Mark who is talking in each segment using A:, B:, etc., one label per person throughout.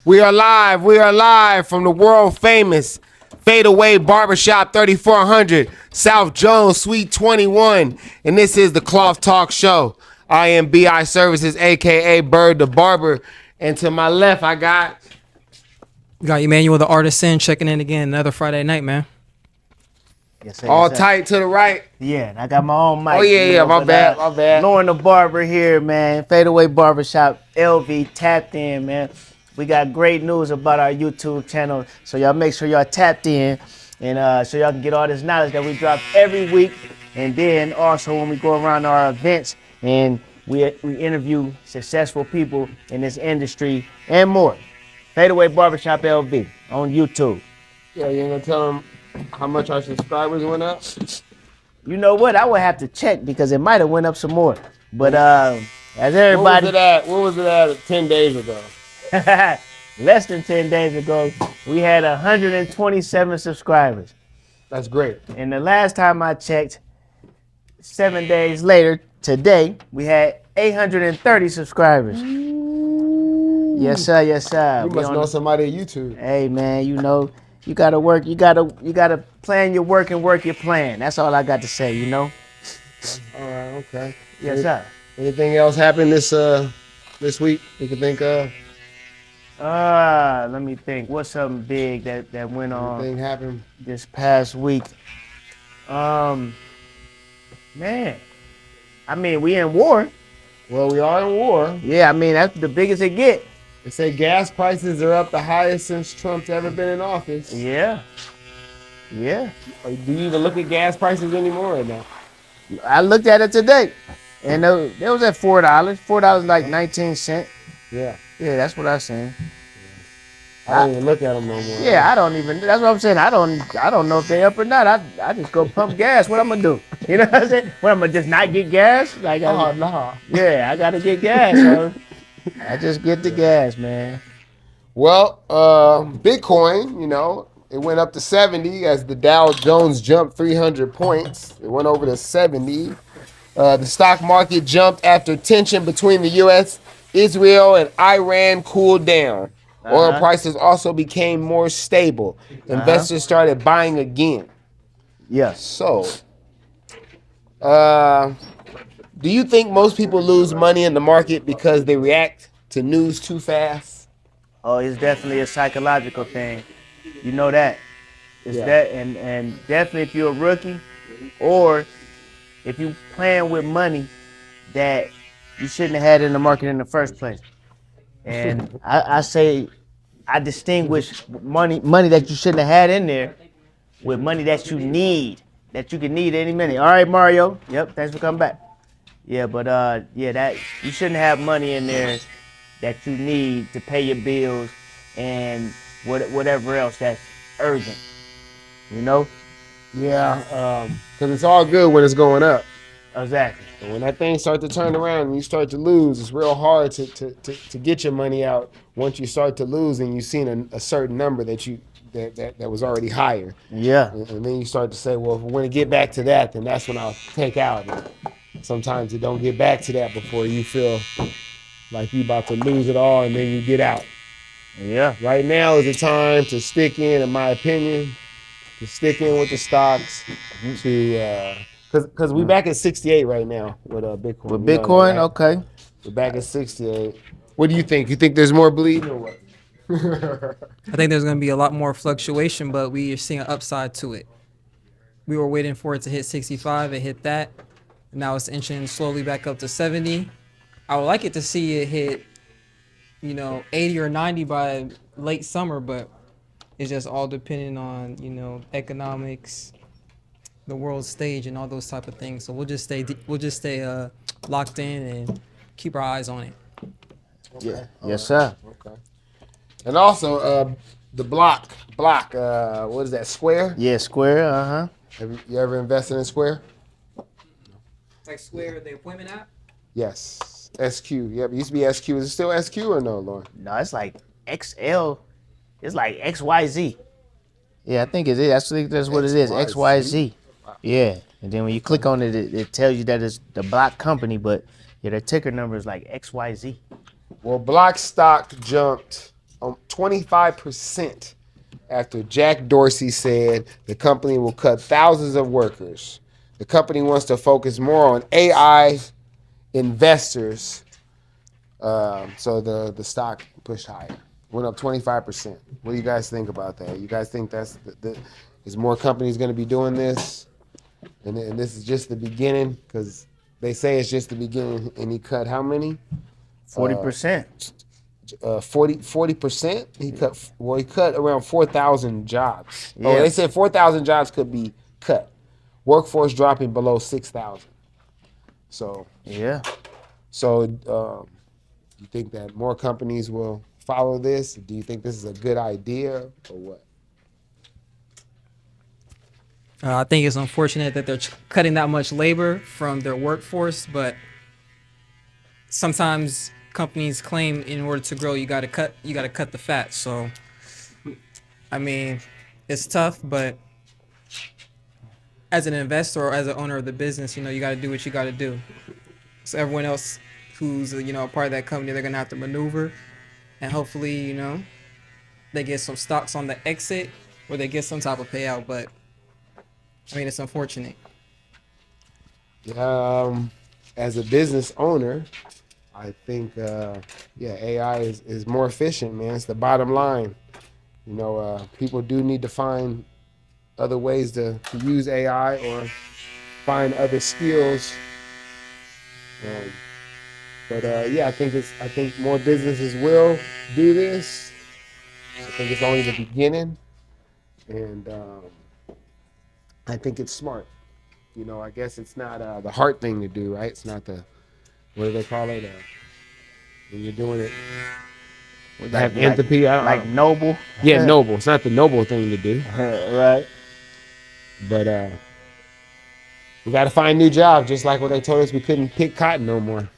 A: We are live. We are live from the world famous Fadeaway Barbershop 3400 South Jones Suite 21. And this is the Cloth Talk Show. I am BI Services, aka Bird the Barber. And to my left, I got
B: Got Emmanuel the Artisan checking in again another Friday night, man.
C: Yes, sir,
A: all
C: yes, sir.
A: tight to the right.
C: Yeah, and I got my own mic.
A: Oh, yeah, my bad.
C: N.O.R.E the Barber here, man. Fadeaway Barbershop, LV, tapped in, man. We got great news about our YouTube channel, so y'all make sure y'all tapped in, and so y'all can get all this knowledge that we drop every week. And then also when we go around our events and we interview successful people in this industry and more. Fadeaway Barbershop LV on YouTube.
A: Yeah, you ain't gonna tell them how much our subscribers went up?
C: You know what? I would have to check because it might have went up some more. But as everybody,
A: What was it at 10 days ago?
C: less than 10 days ago, we had 127 subscribers.
A: That's great.
C: And the last time I checked, 7 days later, today, we had 830 subscribers. Yes, sir. Yes, sir.
A: You must know somebody at YouTube.
C: Hey, man, you know, you gotta work. You gotta plan your work and work your plan. That's all I got to say. You know.
A: All right. Okay.
C: Yes, sir.
A: Anything else happened this week you can think of?
C: Let me think. What's something big that went on
A: Anything happened?
C: this past week? Man, I mean, we in war.
A: Well, we are in war.
C: Yeah, I mean, that's the biggest it get.
A: They say gas prices are up the highest since Trump's ever been in office.
C: Yeah. Yeah.
A: Do you even look at gas prices anymore or no?
C: I looked at it today, and it was at $4. $4 like 19 cents.
A: Yeah.
C: Yeah, that's what I seen.
A: I don't even look at them no more.
C: Yeah, I don't even. That's what I'm saying. I don't know if they up or not. I just go pump gas. What I'm gonna do? You know what I'm saying? What, I'm gonna just not get gas? Like,
A: Nah.
C: yeah, I gotta get gas. So I just get the gas, man.
A: Well, Bitcoin, you know, it went up to 70 as the Dow Jones jumped 300 points. It went over to 70. The stock market jumped after tension between the U.S., Israel, and Iran cooled down. Oil prices also became more stable. Investors started buying again.
C: Yes.
A: So, do you think most people lose money in the market because they react to news too fast?
C: Oh, it's definitely a psychological thing. You know that. It's that, and definitely if you're a rookie, or if you playing with money that you shouldn't have had in the market in the first place. And I say I distinguish money that you shouldn't have had in there with money that you need, that you can need any minute. All right, Mario. Yep, thanks for coming back. Yeah, but yeah, that you shouldn't have money in there that you need to pay your bills and whatever else that's urgent. You know?
A: Yeah, because it's all good when it's going up.
C: Exactly.
A: But when that thing starts to turn around and you start to lose, it's real hard to get your money out once you start to lose and you've seen a certain number that was already higher.
C: Yeah.
A: And then you start to say, well, if we want to get back to that, then that's when I'll take out. And sometimes it don't get back to that before you feel like you about to lose it all and then you get out.
C: Yeah.
A: Right now is the time to stick in my opinion, to stick in with the stocks, because we back at 68 right now with Bitcoin.
C: With Bitcoin, okay.
A: We're back at 68. What do you think? You think there's more bleeding or what?
B: I think there's going to be a lot more fluctuation, but we are seeing an upside to it. We were waiting for it to hit 65. It hit that. Now it's inching slowly back up to 70. I would like it to see it hit, 80 or 90 by late summer, but it's just all depending on, economics, the world stage, and all those type of things. So we'll just stay locked in and keep our eyes on it.
C: Yeah. Yes, sir.
A: Okay. And also, the block. What is that? Square?
C: Yeah, Square.
A: Have you ever invested in Square?
B: Like Square, the appointment app?
A: Yes. SQ. Yeah, it used to be SQ. Is it still SQ or no, Lauren?
C: No, it's like XL. It's like XYZ. Yeah, I think it is. That's what it is. XYZ. Yeah. And then when you click on it, it tells you that it's the block company, but yeah, their ticker number is like XYZ.
A: Well, block stock jumped 25% after Jack Dorsey said the company will cut thousands of workers. The company wants to focus more on AI investors. So the stock pushed higher, went up 25%. What do you guys think about that? You guys think that's is more companies going to be doing this, and this is just the beginning? Because they say it's just the beginning, and he cut how many?
C: 40%.
A: 40%. He cut around 4,000 jobs.
C: Yeah.
A: Oh, they said 4,000 jobs could be cut. Workforce dropping below 6,000. So
C: Yeah.
A: you think that more companies will follow this? Do you think this is a good idea or what?
B: I think it's unfortunate that they're cutting that much labor from their workforce, but sometimes companies claim in order to grow, you got to cut the fat. So, I mean, it's tough, but as an investor or as an owner of the business, you got to do what you got to do. So everyone else who's a part of that company, they're gonna have to maneuver, and hopefully, they get some stocks on the exit or they get some type of payout. But I mean, it's unfortunate.
A: As a business owner, I think AI is more efficient, man. It's the bottom line. People do need to find other ways to use AI or find other skills. But I think more businesses will do this. I think it's only the beginning, and I think it's smart. I guess it's not the hard thing to do, right? It's not the, what do they call it? When you're doing it,
C: Like
A: empathy.
C: like noble.
A: Yeah, noble. It's not the noble thing to do,
C: Right.
A: but we got to find new jobs. Just like when they told us we couldn't pick cotton no more.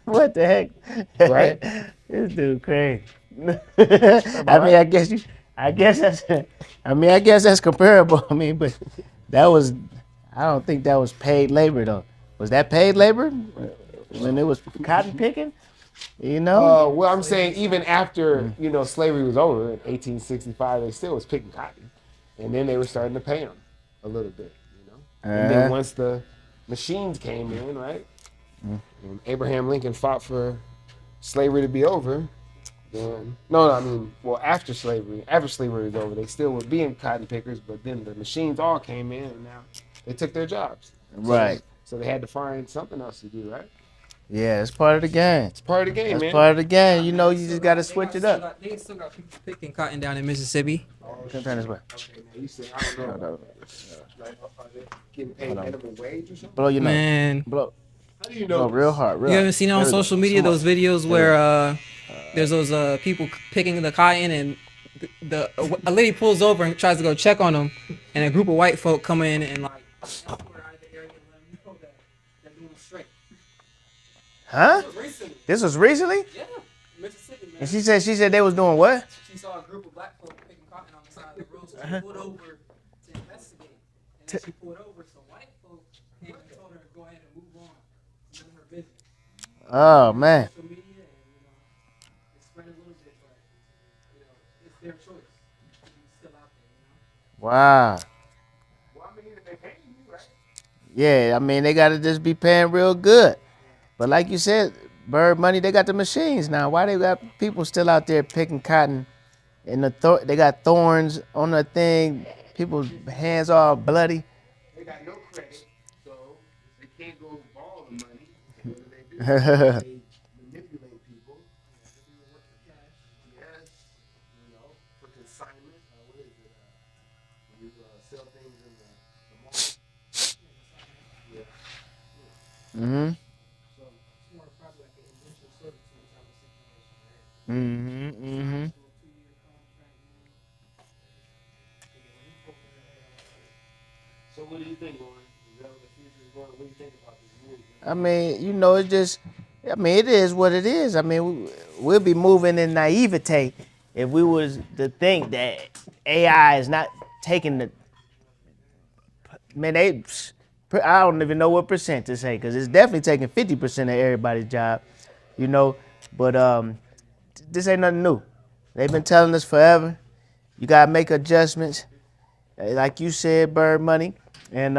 C: What the heck?
A: Right?
C: This dude crazy. I guess that's comparable. But I don't think that was paid labor though. Was that paid labor when it was cotton picking?
A: Well, I'm saying even after slavery was over in 1865, they still was picking cotton, and then they were starting to pay them a little bit, And then once the machines came in, right, and Abraham Lincoln fought for slavery to be over. Then after slavery was over, they still were being cotton pickers, but then the machines all came in, and now they took their jobs.
C: Right.
A: So they had to find something else to do, right?
C: Yeah, it's part of the game.
A: It's part of the game, man.
C: It's part of the game. You just got to switch it up.
B: They still got people picking cotton down in Mississippi.
C: Turn this way.
A: Okay, man. You said, I don't know. Like, are they getting paid minimum wage or something?
C: Blow your nose.
B: Man,
C: Blow.
A: How do you know?
C: Real hard.
B: you haven't seen on social media those videos where there's those people picking the cotton, and a lady pulls over and tries to go check on them, and a group of white folk come in and like out of the area and let them know that they're doing straight.
C: Huh? This was recently?
B: Yeah, Mississippi, man.
C: And she said they was doing what?
B: She saw a group of black folk picking cotton on the side of the road, so she pulled over to investigate. And as she pulled over, some white folk came and told her to go ahead and move on, doing her business.
C: Oh man.
B: Social media, and it spread a little bit, but it's their choice to be still out there.
C: Wow.
A: Well, I mean, they paying you, right?
C: Yeah, they gotta just be paying real good. But like you said, Bird Money, they got the machines now. Why they got people still out there picking cotton, and they got thorns on the thing. People's hands all bloody.
A: They got no credit, so they can't go borrow the money. What do? They manipulate people. Yes, for consignment. What is it? When you sell things in the mall. Yeah.
C: Mhm.
B: So it's more probably like an initial servitude type of situation, right?
C: Mhm. Mhm.
A: So what do you think, Lauren? Is that what the future is going? What do you think about this movie?
C: It is what it is. We'll be moving in naivete if we was to think that AI is not taking the. Man, I don't even know what percent to say because it's definitely taking 50% of everybody's job, you know. But this ain't nothing new. They've been telling us forever. You gotta make adjustments, like you said, Bird Money. And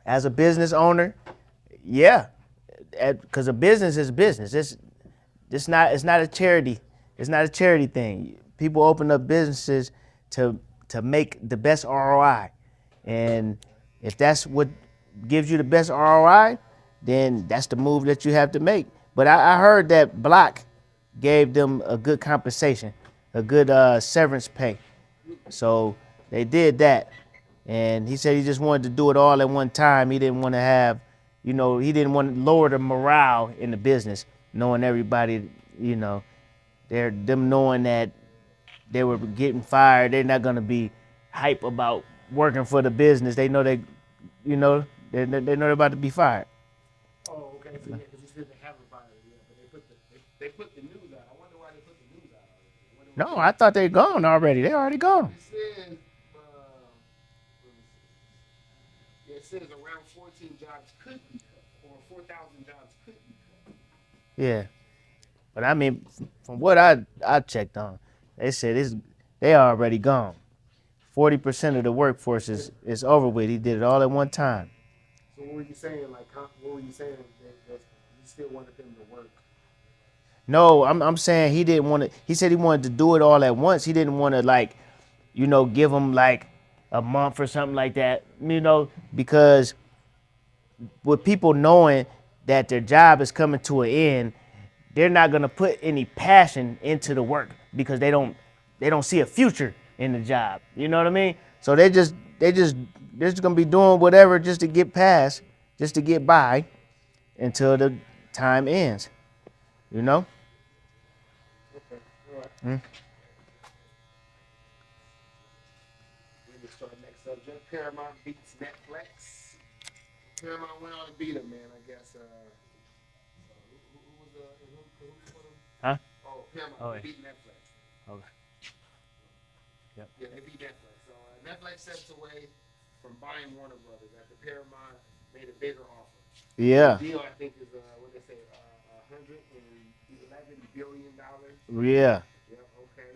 C: as a business owner, yeah, because a business is business. It's not a charity. It's not a charity thing. People open up businesses to make the best ROI, and if that's what gives you the best ROI, then that's the move that you have to make. But I heard that Block gave them a good compensation, a good severance pay. So they did that. And he said he just wanted to do it all at one time. He didn't want to have, he didn't want to lower the morale in the business, knowing everybody, them knowing that they were getting fired. They're not going to be hype about working for the business. They know you know, they know they're about to be fired.
A: Oh, okay. So yeah, because he said they haven't fired it yet, but they put the news out. I wonder why they put the news out already.
C: No, I thought they gone already. They already gone.
A: It says, yeah, it says around 14 jobs could be cut, or 4,000 jobs could be cut.
C: Yeah. But I mean, from what I checked on, they said they already gone. 40% of the workforce is over with. He did it all at one time.
A: So what were you saying? What were you saying? That you still wanted them to work?
C: No, I'm saying he didn't want to. He said he wanted to do it all at once. He didn't want to give them like a month or something like that. Because with people knowing that their job is coming to an end, they're not gonna put any passion into the work because they don't see a future in the job. You know what I mean? So they're just gonna be doing whatever just to get past, just to get by until the time ends. You know?
A: Okay. All right.
C: Mm.
A: Let me start next subject. Paramount beats Netflix. Paramount went on to beat them, man. I guess. Who was who won them?
C: Huh?
A: Oh, Paramount.
C: Oh,
A: They
C: yeah.
A: beat Netflix.
C: Okay. Yep.
A: Yeah, they beat Netflix. So Netflix steps away from buying Warner Brothers after Paramount made a bigger offer.
C: Yeah.
A: The deal, I think, is what they say, $111 billion.
C: Yeah.
A: Yeah. Okay.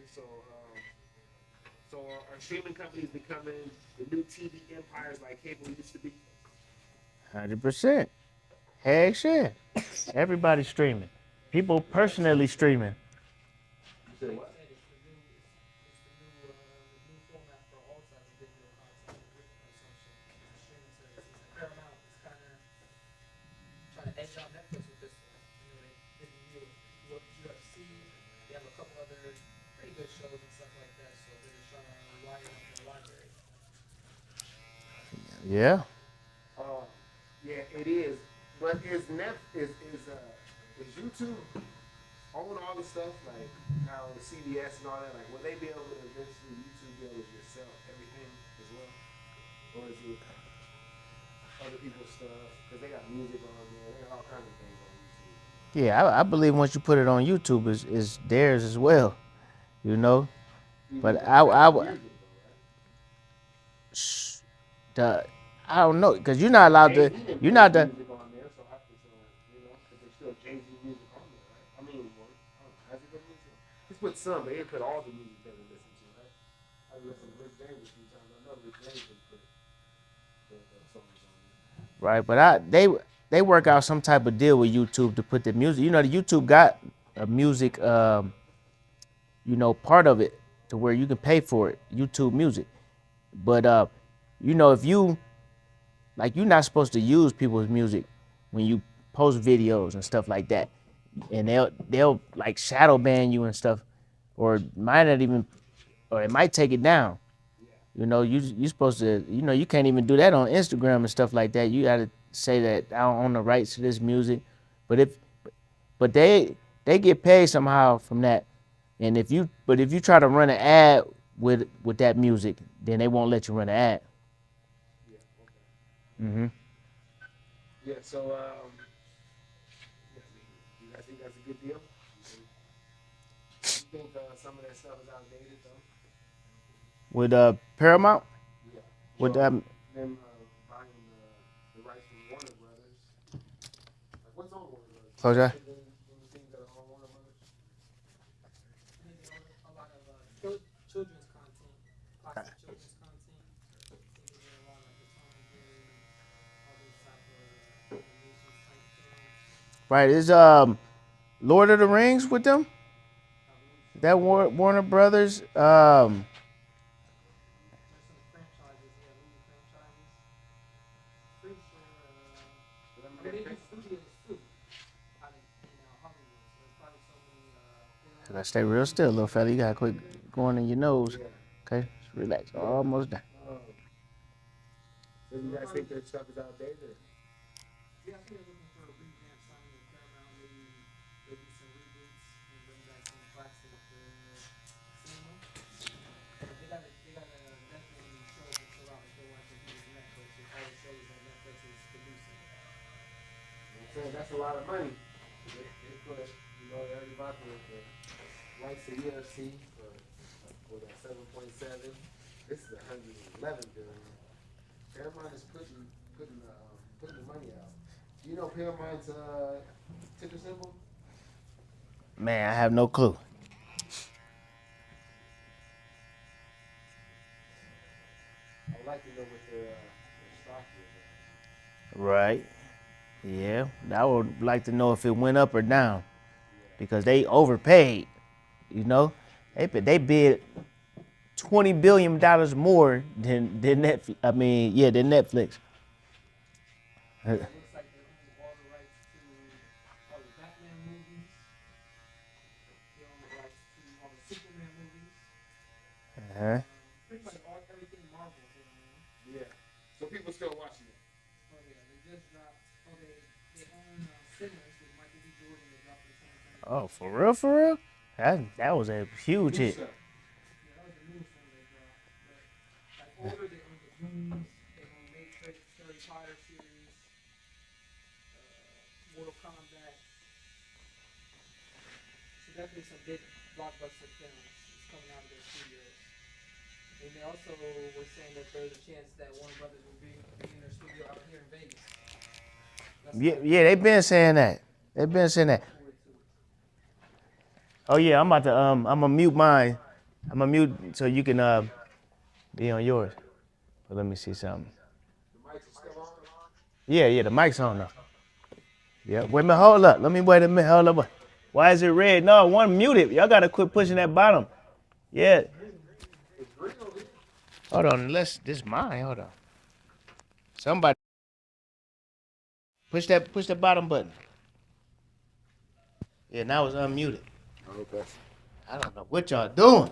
A: So are streaming companies becoming the new TV empires like cable used to be?
C: 100%. Heck yeah. Everybody's streaming. People personally streaming.
A: You said what?
B: Trying to edge out Netflix with this one. They did the deal with UFC. They have a couple other pretty good shows and stuff like that. So they're just trying to widen up their library.
C: Yeah.
A: Yeah, it is. But is YouTube own all the stuff like how the CBS and all that? Like, will they be able to eventually YouTube be able to just sell everything as well, or is it other people's stuff? Because they got music on there, they got all kinds of things on YouTube.
C: Yeah, I believe once you put it on YouTube, is theirs as well. You know. But
A: Music though,
C: sh- the, I don't know, cause you're not allowed to.
A: right?
C: You're not the.
A: Music on there, so because there's still Jay-Z music on there, right? I mean, well, has he put music? He's put some, but he didn't put all the music that we listen to, right? I listened to Rick James a few times. I know Rick James has put the songs on there.
C: Right, but they work out some type of deal with YouTube to put the music. The YouTube got a music, part of it to where you can pay for it, YouTube Music. But if you're not supposed to use people's music when you post videos and stuff like that, and they'll like shadow ban you and stuff, or might not even, or it might take it down. You supposed to, you can't even do that on Instagram and stuff like that. You gotta say that I don't own the rights to this music, but but they get paid somehow from that. And if you try to run an ad with that music, then they won't let you run an ad.
A: Yeah, okay.
C: Mm-hmm.
A: Yeah, so you guys think that's a good deal? You think some of that stuff is outdated though?
C: With Paramount,
A: Yeah.
C: with
A: them buying
C: Close your eye.
B: A lot of children's content, classic children's content. I think they get a lot of like the Tom and Jerry, all those type of animations type films.
C: Right, is Lord of the Rings with them?
B: I believe so.
C: That Warner Brothers.
B: There's some franchises, yeah, movie franchises. Pretty sure. I mean, they do studios too, out in Hollywood. So there's probably so many
C: I
B: films
C: gotta
B: and
C: stay real
B: TV
C: still, little
B: shows.
C: fella. You gotta quit going in your nose. Okay, just relax. Almost done.
A: So you guys think their stuff is outdated?
B: Yeah, I think they're looking for a revamp, signing with Paramount. Maybe they do some reboots and bring back some classic cinema. But they gotta definitely shows to fill out if they want to compete with Netflix with all the shows that Netflix is producing.
A: I'm saying that's a lot of money. They put, everybody about the likes of UFC for that 7.7. This is 111 billion. Paramount is putting the money out. Do you know Paramount's ticker symbol?
C: Man, I have no clue.
A: I would like to know what their stock is.
C: Right. Yeah, I would like to know if it went up or down because they overpaid. You know, they bid $20 billion more than Netflix. I mean, yeah, than Netflix.
B: It looks like they own all the rights to all the Batman movies. They own the rights to all the Superman movies.
C: Uh-huh.
B: Pretty much everything Marvel they own.
A: Yeah. So people still watching it.
B: Oh yeah, they just dropped. Oh, they own Sinners with Michael B. Jordan. They dropped in 2023.
C: Oh, for real, for real? That was a huge hit.
B: Yeah, that was the newest one they dropped. But like older, they own the Goons. They own Matrix, Harry Potter series, Mortal Kombat. So definitely some big blockbuster films is coming out of their studios. And they also were saying that there's a chance that Warner Brothers will be in their studio out here in Vegas.
C: Yeah, they've been saying that. They've been saying that. Oh yeah, I'm about to I'm gonna mute mine. I'm gonna mute so you can be on yours. But let me see something.
A: The mics are still on.
C: Yeah, the mic's on now. Yeah, wait a minute, hold up. Let me wait a minute, hold up. Why is it red? No, one muted. Y'all gotta quit pushing that bottom. Yeah. Hold on, unless this is mine. Hold on. Somebody push that bottom button. Yeah, now it's unmuted.
A: Okay.
C: I don't know what y'all doing.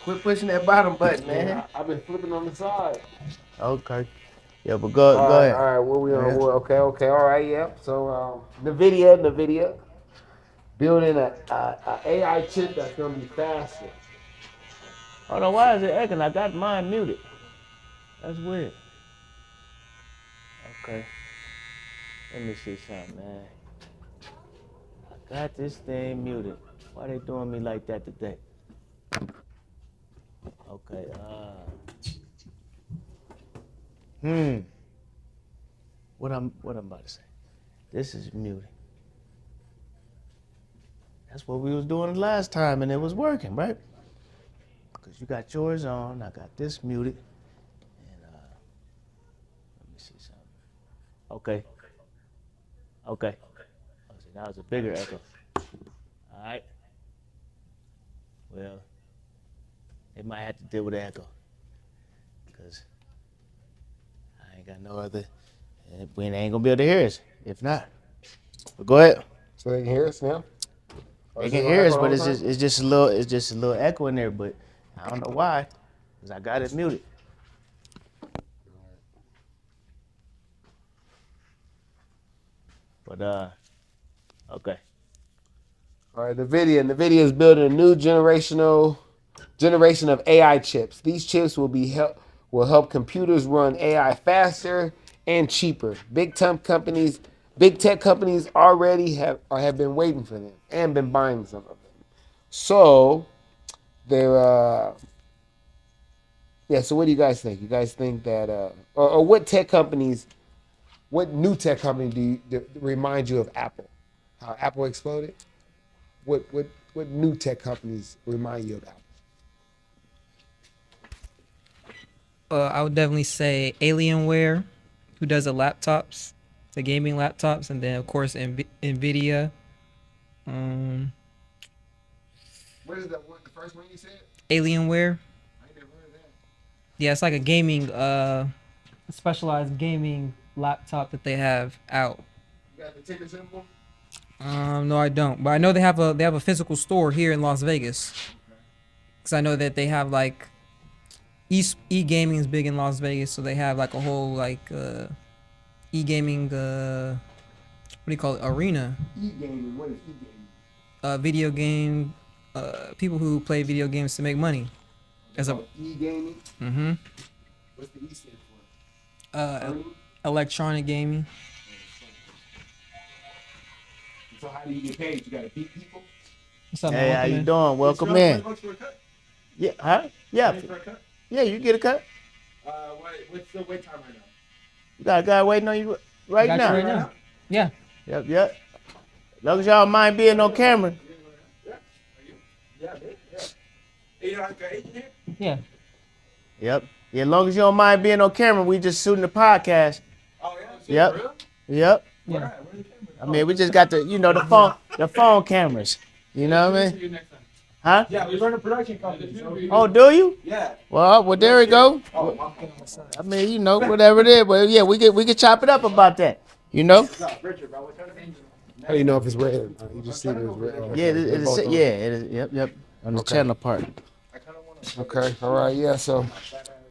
C: Quit pushing that bottom button, man.
A: I've been flipping on the side.
C: Okay. Yeah, but go ahead.
A: All right. What we on?
C: Yeah.
A: Okay. All right. Yep. So Nvidia, building a AI chip that's gonna be faster.
C: Hold on, why is it echoing? I got mine muted. That's weird. Okay. Let me see something, man. I got this thing muted. Why they doing me like that today? Okay, What I'm about to say. This is muted. That's what we was doing last time and it was working, right? Because you got yours on, I got this muted. And let me see something. Okay. Oh, see, now it's a bigger echo. All right. Well, they might have to deal with the echo. Because I ain't got no other. And we ain't gonna be able to hear us. If not. But go ahead.
A: So they can hear us now.
C: They can hear us, but it's just a little echo in there, but I don't know why. Because I got it muted. But okay.
A: All right. Nvidia is building a new generation of AI chips. These chips will help computers run AI faster and cheaper. Big tech companies already have been waiting for them and been buying some of them. So they're yeah. So what do you guys think? You guys think that or what new tech company remind you of Apple? How Apple exploded? What new tech companies remind you of Apple?
B: I would definitely say Alienware, who does the laptops, the gaming laptops, and then of course Nvidia. Um,
A: What is that one? The first one you said?
B: Alienware.
A: I ain't never heard of that.
B: Yeah, it's like a gaming, specialized gaming laptop that they have out.
A: You got the ticker symbol?
B: No, I don't. But I know they have a physical store here in Las Vegas. Cause I know that they have like e gaming is big in Las Vegas, so they have like a whole like e gaming what do you call it, arena,
A: E-gaming. What is e-gaming?
B: video game, people who play video games to make money. As a
A: e-gaming.
B: mm-hmm.
A: What's the E stand for?
B: Electronic gaming.
A: So how do you get paid? You gotta beat people.
B: What's up,
C: Hey,
B: man?
C: how
B: Welcome
C: you
B: in.
C: doing? Welcome in.
A: $20 for a cut?
C: Yeah, huh? Yeah,
A: $20 for a cut?
C: yeah. You get a cut.
A: What's the wait time right now?
C: You got a guy waiting on you right
B: Got you
C: now.
B: right now. Yeah.
C: Yep. As long as y'all mind being on camera.
A: Yeah. You know, like an agent here?
B: Yeah.
C: Yep. Yeah, as long as you don't mind being on camera, we just shooting the podcast.
A: Oh yeah.
C: Yep.
A: For real?
C: Yep.
B: Yeah.
A: Where are the cameras?
C: I mean, we just got the phone cameras. You know what I mean?
A: See you next time.
C: Huh?
A: Yeah, we run a production company. So
C: Oh, do you?
A: yeah.
C: Well, there we go.
A: Oh, my son.
C: I mean, you know, whatever it is, but yeah, we could chop it up about that. You know?
A: Richard, bro, what's your name? How do you know if it's red? You just see it as red.
C: Yeah, it is. Yeah, it is. Yep. On the channel part.
A: Okay. All right. Yeah. So,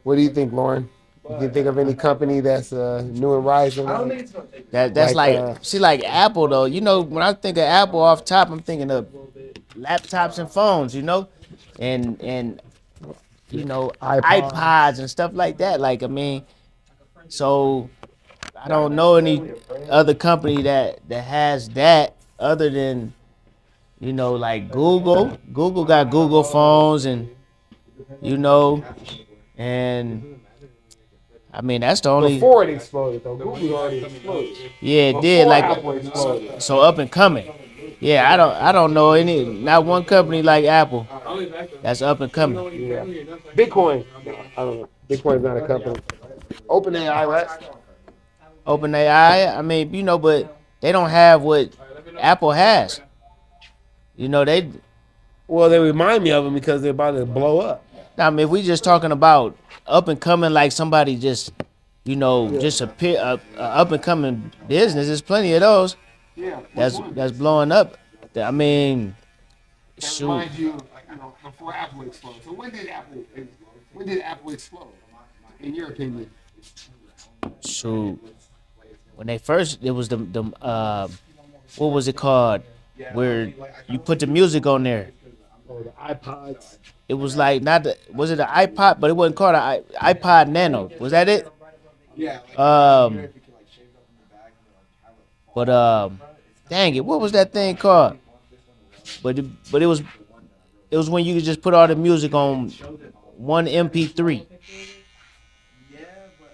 A: what do you think, Lauren? You can think of any company that's new and rising?
C: That's like Apple though. You know, when I think of Apple off top, I'm thinking of laptops and phones. You know, and you know iPods and stuff like that. Like I mean, so I don't know any other company that has that other than you know like Google. Google got Google phones and you know and. I mean, that's the only.
A: Before it exploded, though, Google already exploded.
C: Yeah, it
A: Before
C: did. Like,
A: Apple exploded.
C: so up and coming. Yeah, I don't know not one company like Apple that's up and coming.
A: Yeah. Bitcoin. I don't know. Bitcoin's not a company. OpenAI, right?
C: OpenAI. I mean, you know, but they don't have what Apple has. You know, they.
A: Well, they remind me of them because they're about to blow up.
C: I mean, if we just talking about up and coming, like somebody just, you know, just a up and coming business. There's plenty of those.
A: Yeah.
C: That's blowing up. I mean,
A: That
C: shoot.
A: reminds you, like, you know, before Apple exploded. So when did Apple explode? When did Apple explode? In your opinion?
C: Shoot. When they first, it was the what was it called? Where you put the music on there.
A: Oh, the iPods.
C: It was like was it an iPod? But it wasn't called an iPod Nano. Was that it?
A: Yeah.
C: But dang it, what was that thing called? But it was when you could just put all the music on one MP3.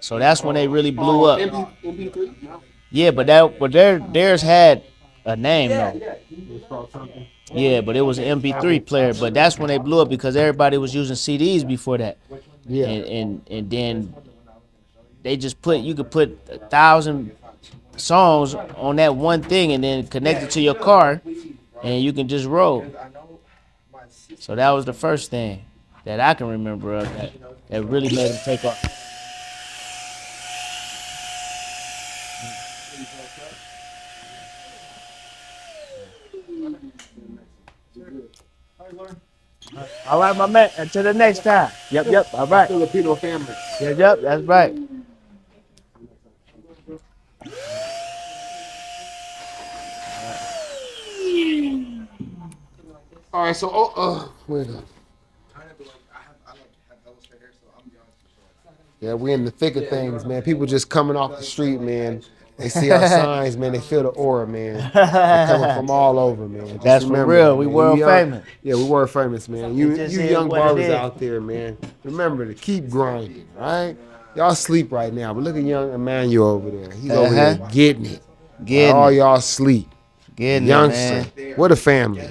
C: So that's when they really blew up.
A: MP3? No.
C: Yeah, but theirs had a name though.
A: It's called something.
C: Yeah, but it was an MP3 player. But that's when they blew up because everybody was using CDs before that.
A: Yeah.
C: And then they just you could put 1,000 songs on that one thing and then connect it to your car and you can just roll. So that was the first thing that I can remember of that really made them take off. All right, my man. Until the next time. Yep. All right.
A: Filipino family.
C: Yep. That's right.
A: All right, so wait up. Yeah, we're in the thick of things, man. People just coming off the street, man. They see our signs, man. They feel the aura, man. They're coming from all over, man. Just
C: That's for
A: remember
C: real.
A: that,
C: We
A: man.
C: world
A: You young-
C: famous.
A: Yeah, we world famous, man. You
C: just is
A: young
C: what it
A: barbers
C: is.
A: out there, man. Remember to keep grinding, all right? Y'all sleep right now, but look at young Emmanuel over there. He's over there getting it.
C: Getting
A: all
C: it.
A: y'all sleep.
C: Getting it,
A: Youngster.
C: man.
A: What a family.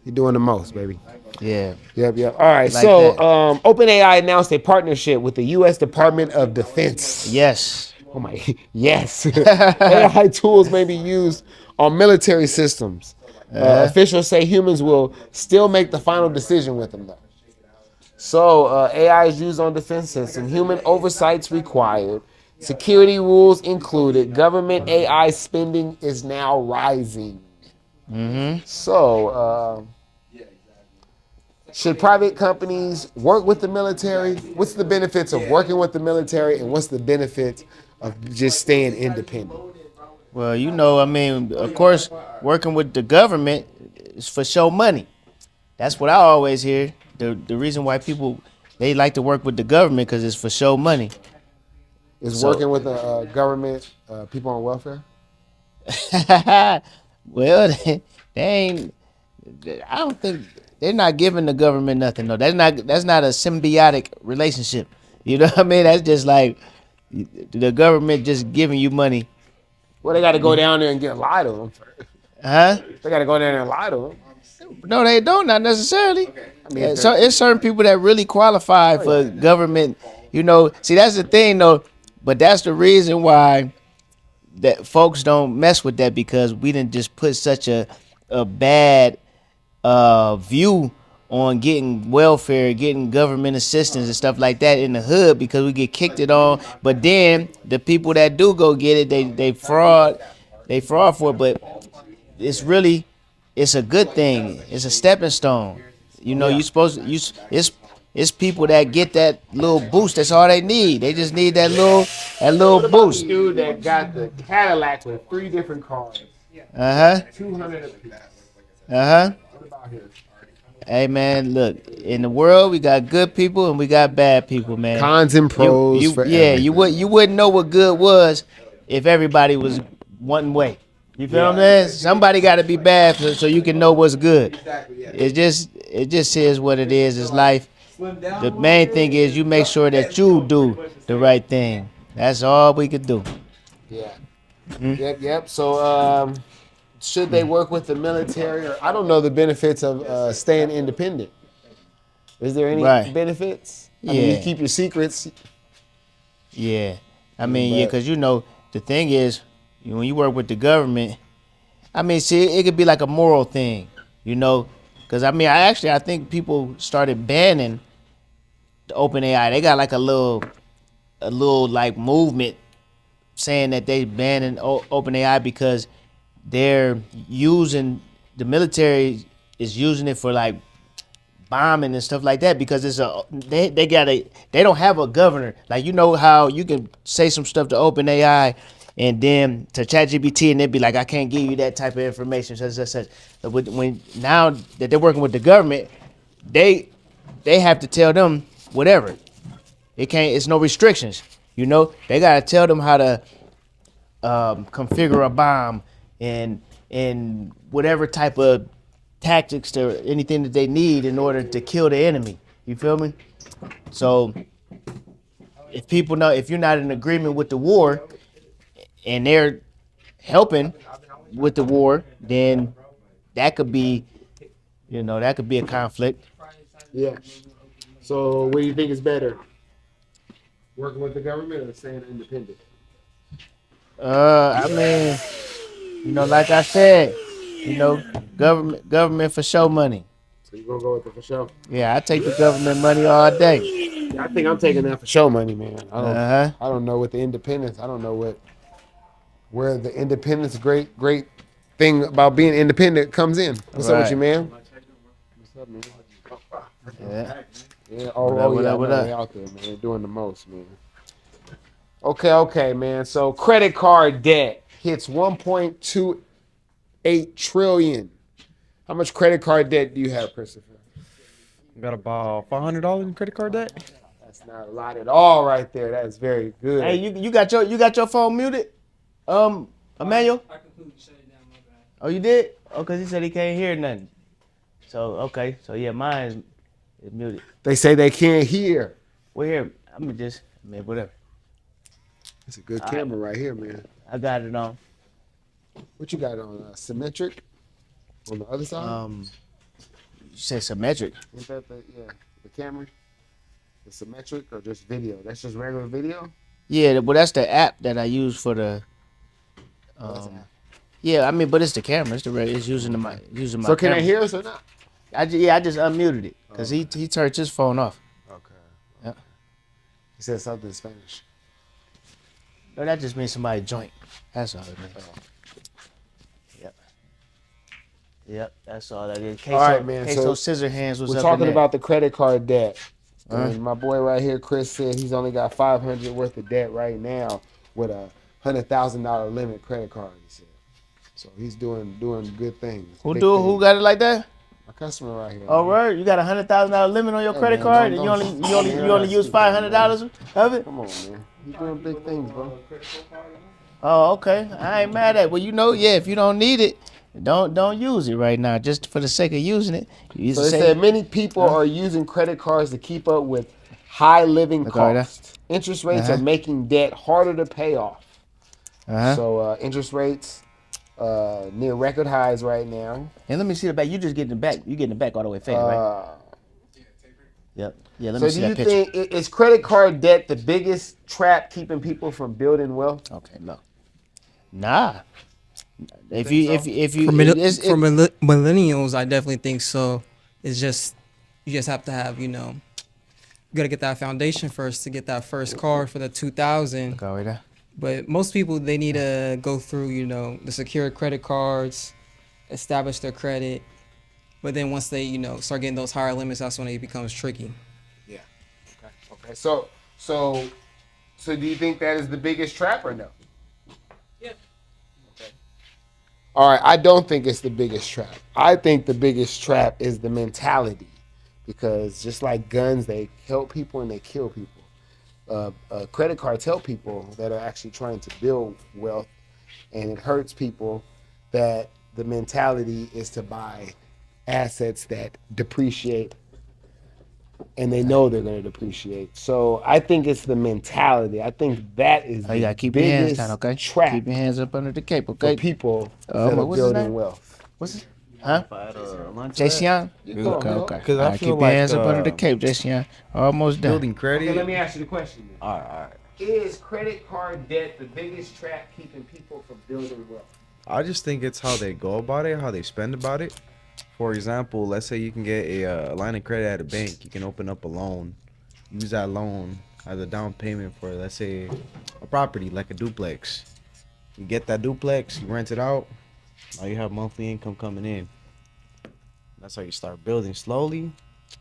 A: You're doing the most, baby.
C: Yeah.
A: Yep. All right.
C: Like
A: So,
C: that.
A: OpenAI announced a partnership with the U.S. Department of Defense.
C: Yes.
A: Oh my, yes. AI tools may be used on military systems. Officials say humans will still make the final decision with them, though. So, AI is used on defense systems. Human oversights required. Security rules included. Government AI spending is now rising. So, should private companies work with the military? What's the benefits of working with the military, and what's the benefit of just staying independent?
C: Well, you know, I mean, of course, working with the government is for show money. That's what I always hear. The reason why people they like to work with the government because it's for show money.
A: Is
C: So,
A: working with the government people on welfare?
C: well, they ain't. I don't think they're not giving the government nothing. No, that's not a symbiotic relationship. You know what I mean? That's just like the government just giving you money.
A: Well, they got to go down there and get lied to them.
C: Huh?
A: They got to go down there and lie to them.
C: No, they don't. Not necessarily.
A: I mean,
C: So it's certain people that really qualify for government. You know, see that's the thing though. But that's the reason why that folks don't mess with that because we didn't just put such a bad view on getting welfare, getting government assistance and stuff like that in the hood because we get kicked it on. But then the people that do go get it, they fraud for it. But it's a good thing. It's a stepping stone. You know, you supposed to use it's people that get that little boost. That's all they need. They just need that little boost.
A: dude that got the Cadillac with 3 different cars,
C: Uh huh.
A: 200 apiece.
C: Uh huh.
A: What about him?
C: Hey man, look, in the world we got good people and we got bad people, man.
A: Cons and pros
C: You
A: for
C: yeah,
A: everything.
C: you wouldn't know what good was if everybody was one way. You feel what I'm saying? Somebody got to be bad so you can know what's good. It just is what it is. It's life. The main thing is you make sure that you do the right thing. That's all we could do.
A: Yeah. Yep. So, should they work with the military? Or I don't know the benefits of staying independent. Is there any
C: Right.
A: benefits? I mean, you
C: Yeah.
A: keep your secrets.
C: Yeah. I mean, yeah,
A: But-
C: because you know, the thing is, when you work with the government, I mean, see, it could be like a moral thing, you know? Because, I mean, I think people started banning the OpenAI. They got like a little like movement saying that they banning OpenAI because they're using, the military is using it for like bombing and stuff like that because they don't have a governor. Like, you know how you can say some stuff to OpenAI and then to ChatGPT and they'd be like, I can't give you that type of information, such. But when now that they're working with the government, they have to tell them whatever. It's no restrictions. You know, they gotta tell them how to configure a bomb and whatever type of tactics to anything that they need in order to kill the enemy. You feel me? So if people know, if you're not in agreement with the war and they're helping with the war, then that could be, that could be a conflict.
A: Yeah. So, what do you think is better? Working with the government or staying independent?
C: I mean, like I said, government for show money.
A: So you gonna go with it for sure?
C: Yeah, I take the government money all day.
A: Yeah, I think I'm taking that for show money, man.
C: Uh-huh.
A: I don't know what the independence. I don't know where the independence great thing about being independent comes in. What's up with you, man? What's up, man?
C: Yeah.
A: Yeah.
C: What up?
A: They out there, man. They're doing the most, man. Okay, man. So credit card debt hits 1.28 trillion. How much credit card debt do you have, Christopher?
D: Got about $500 in credit card debt.
A: That's not a lot at all, right there. That is very good.
C: Hey, you got your phone muted, Emmanuel?
B: I completely shut it down, my bad.
C: Oh, you did? Oh, cause he said he can't hear nothing. So okay, so yeah, mine is muted.
A: They say they can't hear.
C: Well, here, whatever.
A: It's a good camera right here, man.
C: I got it on.
A: What you got on symmetric on the other side?
C: You say symmetric.
A: Ain't that the camera? The symmetric or just video? That's just regular video.
C: Yeah, well, that's the app that I use for the.
A: That's an app.
C: Yeah, I mean, but it's the camera. It's using my
A: So can
C: camera.
A: they hear us or not?
C: I just unmuted it because he turned his phone off.
A: Okay.
C: Yeah.
A: He said something in Spanish.
C: No, that just means somebody joint. That's all it means. Yep. Yep, that's all that is.
A: All right, man,
C: Queso
A: so
C: Scissor Hands was
A: We're
C: up
A: talking
C: in there.
A: about the credit card debt. And my boy right here, Chris, said he's only got $500 worth of debt right now with a $100,000 limit credit card. He said, so he's doing good things.
C: Who
A: big
C: do?
A: things.
C: Who got it like that?
A: My customer right here.
C: All
A: man.
C: right, you got $100,000 limit on your credit
A: man,
C: card,
A: don't-
C: and you
A: don't-
C: only use $500 of it.
A: Come on, man. He's doing big things, bro.
C: Oh, okay. I ain't mad at it. Well, yeah, if you don't need it, don't use it right now. Just for the sake of using it. You
A: So they said many people are using credit cards to keep up with high living
C: Look at that.
A: costs. Interest rates are making debt harder to pay off. So interest rates near record highs right now.
C: And let me see the back. You just getting the back. You getting the back all the way faded, right? Yep. Yeah. Let me
A: So
C: see
A: do you
C: that picture.
A: think is credit card debt the biggest trap keeping people from building wealth?
C: Okay. No. Nah. If you
B: For millennials, I definitely think so. It's just you just have to have you gotta get that foundation first to get that first card for the 2000.
C: Go right there.
B: But most people they need to go through the secured credit cards, establish their credit. But then once they start getting those higher limits, that's when it becomes tricky.
A: Yeah. Okay. So do you think that is the biggest trap or no?
B: Yeah.
A: Okay. All right. I don't think it's the biggest trap. I think the biggest trap is the mentality, because just like guns, they help people and they kill people. Credit cards help people that are actually trying to build wealth, and it hurts people that the mentality is to buy assets that depreciate, and they know they're going to depreciate. So I think it's the mentality. I think that is
C: Oh, you
A: the
C: gotta keep your hands
A: biggest
C: down, okay?
A: trap
C: Keep your hands up under the cape,
A: for
C: okay?
A: people that are
C: what's his
A: building
C: name?
A: wealth.
C: What's it? Huh?
D: Lunch
C: Jason?
A: go,
C: Okay,
A: go.
C: okay.
D: Because
C: All
D: I
C: right,
D: feel
C: keep your
D: like
C: hands up under the cape, Jason. Almost done.
D: building credit.
A: Okay, let me ask you the question then.
D: All right.
A: Is credit card debt the biggest trap keeping people from building wealth?
D: I just think it's how they go about it, how they spend about it. For example, let's say you can get a line of credit at a bank. You can open up a loan, use that loan as a down payment for, let's say, a property like a duplex. You get that duplex, you rent it out. Now you have monthly income coming in. That's how you start building slowly.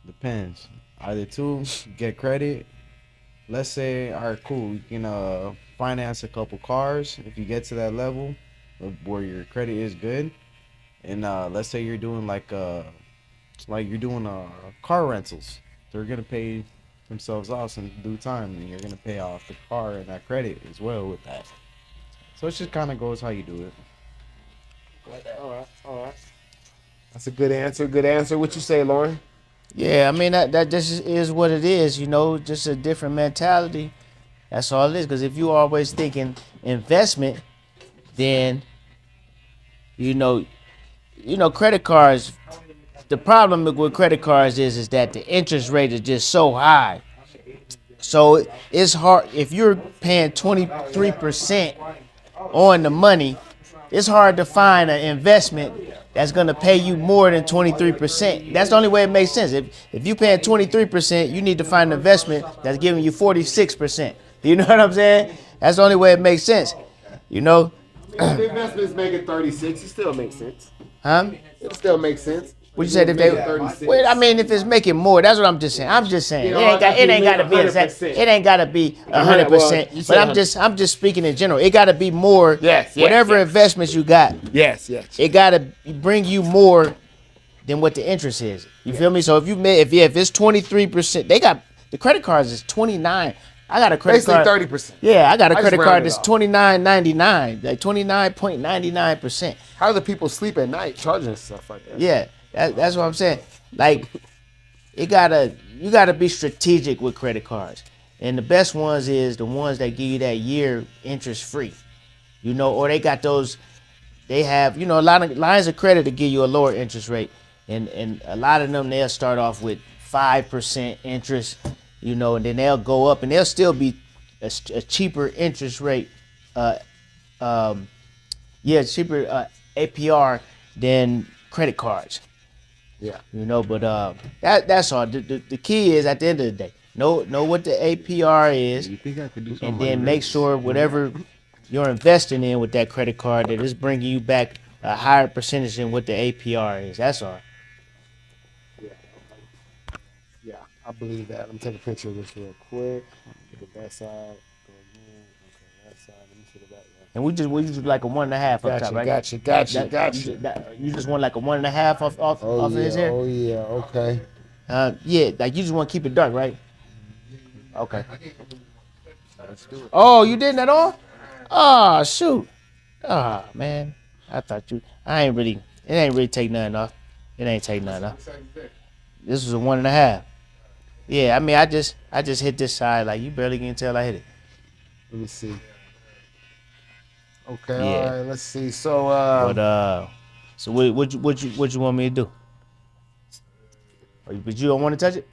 D: Depends. Either two, get credit. Let's say, all right, cool. You can finance a couple cars if you get to that level where your credit is good. And let's say you're doing car rentals. They're gonna pay themselves off in due time, and you're gonna pay off the car and that credit as well with that. So it just kind of goes how you do it.
A: All right. That's a good answer. Good answer. What you say, Lauren?
C: Yeah, I mean that just is what it is, just a different mentality. That's all it is. Because if you always thinking investment, then credit cards. The problem with credit cards is that the interest rate is just so high. So it's hard if you're paying 23% on the money. It's hard to find an investment that's gonna pay you more than 23%. That's the only way it makes sense. If you paying 23%, you need to find an investment that's giving you 46%. You know what I'm saying? That's the only way it makes sense.
A: The investment is making 36. It still makes sense.
C: Huh?
A: It still makes sense.
C: What you said if they?
A: 36.
C: Well, I mean, if it's making more, that's what I'm just saying. I'm just saying it ain't gotta be exact. It ain't gotta be 100%.
A: you
C: But
A: said
C: I'm just speaking in general. It gotta be more.
A: Yes,
C: Whatever investments you got,
A: Yes.
C: it gotta bring you more than what the interest is. You feel me? So if it's 23%, they got the credit cards is 29. I got a credit
A: Basically
C: card.
A: 30%.
C: Yeah, I got a
A: I just
C: credit card
A: rounded
C: that's
A: off.
C: 29.99, like 29.99%.
A: How do people sleep at night charging stuff like that?
C: Yeah, that's what I'm saying. Like, you gotta be strategic with credit cards, and the best ones is the ones that give you that year interest free, or they got those they have, you know, a lot of lines of credit to give you a lower interest rate, and a lot of them they'll start off with 5% interest, you know, and then they'll go up, and they'll still be a cheaper interest rate, cheaper APR than credit cards.
A: Yeah.
C: You know, but that's all. The key is at the end of the day, know what the APR is,
D: You think I could do
C: and
D: something
C: then
D: like
C: make
D: this?
C: sure whatever you're investing in with that credit card that is bringing you back a higher percentage than what the APR is. That's all.
A: Yeah, I believe that. Let me take a picture of this real quick. Look at that side. Go again. Okay, that side. Let me see the back.
C: And we just like a 1.5 up top, right?
A: Gotcha.
C: You just want like a 1.5 off of his hair.
A: Oh yeah. Okay.
C: Yeah, like you just want to keep it dark, right? Okay. Oh, you didn't at all? Oh, shoot. Oh, man. It ain't really take nothing off. It ain't take nothing off. This was a 1.5. Yeah, I mean, I just hit this side, like you barely can tell I hit it.
A: Let me see. Okay.
C: Yeah.
A: All right. Let's see. So.
C: So what you want me to do? But you don't want to touch it?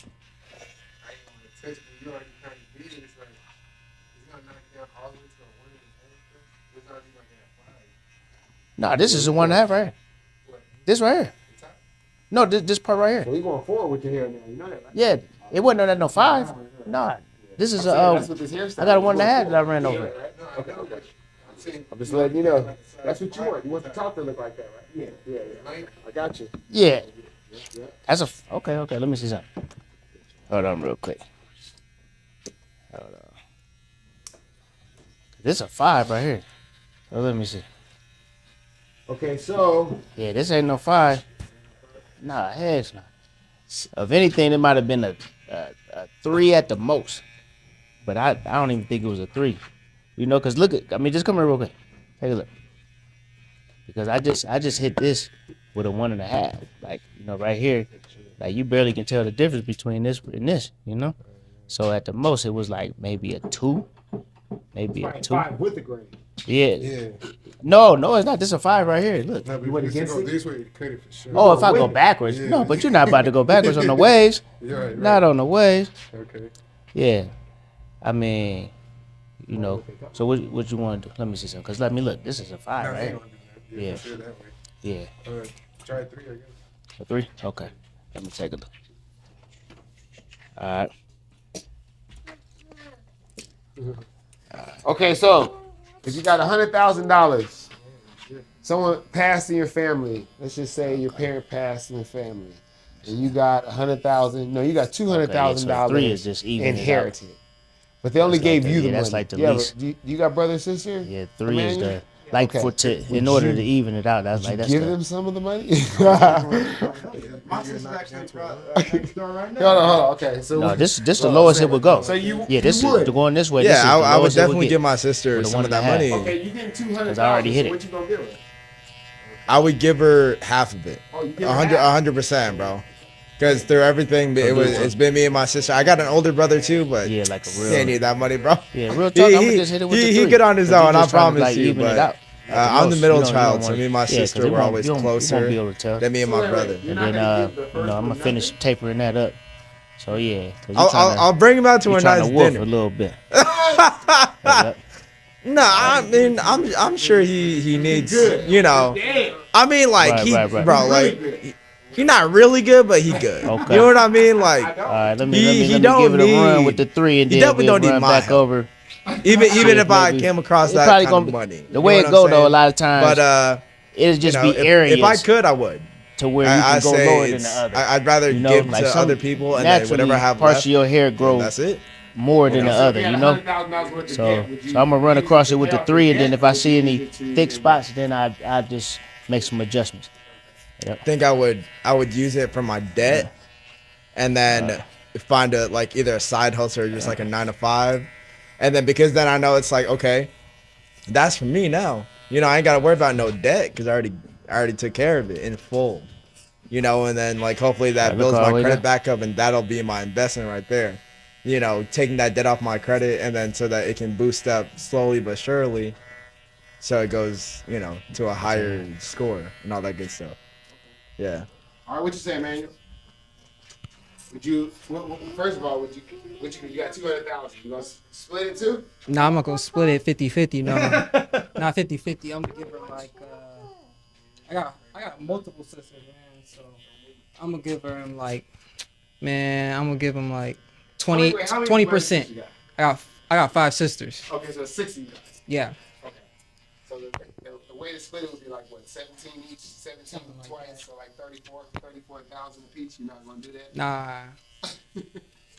C: No, this is a 1.5 right here. This right here. No, this part right here.
A: So we going forward with your hair now. You know that, right?
C: Yeah, it wasn't at no 5. No, this is
A: That's what this hairstyle
C: I got a
A: is.
C: 1.5 that I ran over.
A: Okay. I'm just letting you know. That's what you want. You want the top to look like that, right? Yeah. I got you.
C: Yeah. That's okay. Let me see something. Hold on, real quick. Hold on. This is a 5 right here. So let me see.
A: Okay, so.
C: Yeah, this ain't no 5. Nah, heck no. If anything, it might have been a 3 at the most. But I don't even think it was a 3. You know, cause just come here real quick. Take a look. Because I just hit this with a 1.5. Like, you know, right here. Like you barely can tell the difference between this and this, you know? So at the most it was like maybe a 2. Maybe a 2.
A: 5 with the grain.
C: Yeah. No, it's not. This is a 5 right here. Look.
E: No, but if you go this way, you cut it for sure.
C: Oh, if I go backwards.
E: Yeah.
C: No, but you're not about to go backwards on the waves.
E: You're right.
C: Not on the waves.
E: Okay.
C: Yeah. I mean, you know. So what you want to do? Let me see something. Cause let me look. This is a 5,
E: No,
C: right?
E: ain't gonna do that.
C: Yeah.
E: For sure that way.
C: Yeah.
E: Try 3, I guess.
C: A 3? Okay. Let me take a look. All right.
A: Okay, so if you got $100,000, someone passed in your family. Let's just say your parent passed in the family, and you got $100,000. No, you got $200,000
C: 3 is just even
A: inherited. But they only gave you the money.
C: That's like the
A: Yeah,
C: least.
A: do you got brother and sister?
C: Yeah, 3 is
A: Emmanuel?
C: the like
A: Okay.
C: in order to even it out. That's like that's
A: Give
C: the,
A: them some of the money.
E: My sister's actually
A: Hold on. Okay, so
C: no. This the lowest it would go.
A: So you
C: this
A: you would.
C: is going this way. This is
D: Yeah,
C: the
D: I would
C: lowest it
D: definitely
C: get.
D: give my sister
C: With a
D: some of that
C: 1.5.
D: money.
A: Okay, you getting 200,000.
C: 'Cause I already hit it.
A: What you gonna give her?
D: I would give her half of it.
A: Oh, you give her half?
D: 100%, bro. Because through everything, it's been me and my sister. I got an older brother too, but
C: Yeah, like a
D: he
C: real.
D: ain't need that money, bro.
C: Yeah, real talk. I'ma just hit it with the 3.
D: He good on his
C: 'Cause you
D: own, I
C: just trying to,
D: promise
C: like,
D: you.
C: even it
D: But
C: out.
D: I'm the
C: You
D: middle
C: don't
D: child, so
C: wanna-
D: me and my
C: yeah, 'cause
D: sister
C: it
D: were
C: won't-
D: always
C: you won't be
D: closer
C: able to tell.
D: than me and my brother.
A: You're
C: And
A: not
C: then
A: gonna give the first
C: I'm gonna
A: one
C: finish tapering that up. So yeah, 'cause you
D: I'll bring him out to
C: you
D: a
C: trying
D: nice
C: to wolf
D: dinner.
C: a little bit.
D: No, I mean I'm sure he needs, you know. I mean like
C: Right.
D: bro, like he not really good, but he good.
C: Okay.
D: You know what I mean? Like
C: All right, let me
D: he
C: give
D: don't
C: it a run with
D: need-
C: the 3, and
D: he
C: then
D: definitely
C: we'll
D: don't need
C: run
D: my
C: back
D: help.
C: over.
D: even if I
C: maybe-
D: came across
C: It's
D: that
C: probably
D: kind
C: gonna
D: of
C: be-
D: money.
C: The
D: You
C: way
D: know
C: it
D: what
C: go
D: I'm
C: though, a
D: saying?
C: lot of times,
D: But
C: it'll
D: you
C: just
D: know,
C: be areas
D: if I could, I would.
C: to where you
D: I
C: can go
D: say
C: lower than the
D: it's-
C: other.
D: I'd rather
C: You know,
D: give
C: like
D: to
C: some-
D: other people, and then
C: naturally,
D: whatever I have
C: parts
D: left,
C: of your hair
D: then
C: grow
D: that's it.
C: more than the other, you know. So I'm gonna run across it with the 3, and then if I see any thick spots, then I just make some adjustments.
D: I think I would use it for my debt, and then find either a side hustle or just like a 9 to 5, and then because then I know it's like, okay, that's for me now. You know, I ain't gotta worry about no debt because I already took care of it in full. You know, and then like hopefully that
C: Look
D: builds
C: all the
D: my
C: way
D: credit
C: down.
D: back up, and that'll be my investment right there. You know, taking that debt off my credit, and then so that it can boost up slowly but surely.
F: so it goes, you know, to a higher score and all that good stuff. Yeah.
A: All right, what you say, Manuel? Would you? First of all, would you? You got 200,000. You gonna split it too?
B: Nah, I'm not gonna split it 50-50. No, not 50-50. I'm gonna give her like I got multiple sisters, man. So I'm gonna give her like, man, I'm gonna give them like 20
A: Wait, how many brothers
B: 20%.
A: you got?
B: I got 5 sisters.
A: Okay, so 60 you guys.
B: Yeah.
A: Okay. So the way to split it would be like what, 17 each, 17
B: Something like
A: twice,
B: that.
A: so like 34,000 apiece. You're not gonna do that?
B: Nah.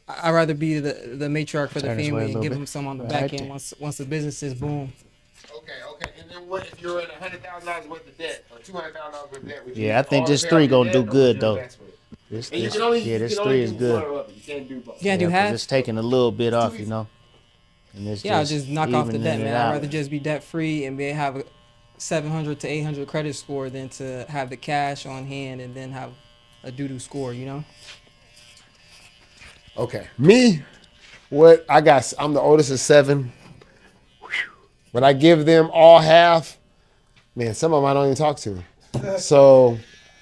B: I'd rather be the matriarch for the
C: Turn this way a
B: family and
C: little
B: give
C: bit.
B: them some on the
C: Right
B: back
C: there.
B: end once the business is boom.
A: Okay. And then what if you're in $100,000 worth of debt or $200,000 worth of debt? Would you
C: Yeah, I think
A: all
C: this
A: pay
C: three
A: off your
C: gonna do
A: debt, or
C: good,
A: would you
C: though.
A: invest with it?
C: This,
A: And you
C: this,
A: can only,
C: yeah,
A: you
C: this
A: can
C: three
A: only
C: is
A: do
C: good.
A: one or other. You can't do both.
B: You can't do
C: 'cause
B: half.
C: it's taking a little bit off, you know. And it's
B: Yeah, I'll just knock off the
C: evening
B: debt,
C: it
B: man.
C: out.
B: I'd rather just be debt free and have a 700 to 800 credit score than to have the cash on hand and then have a doo-doo score, you know?
A: Okay. Me, what I got, I'm the oldest of 7. When I give them all half, man, some of them I don't even talk to. So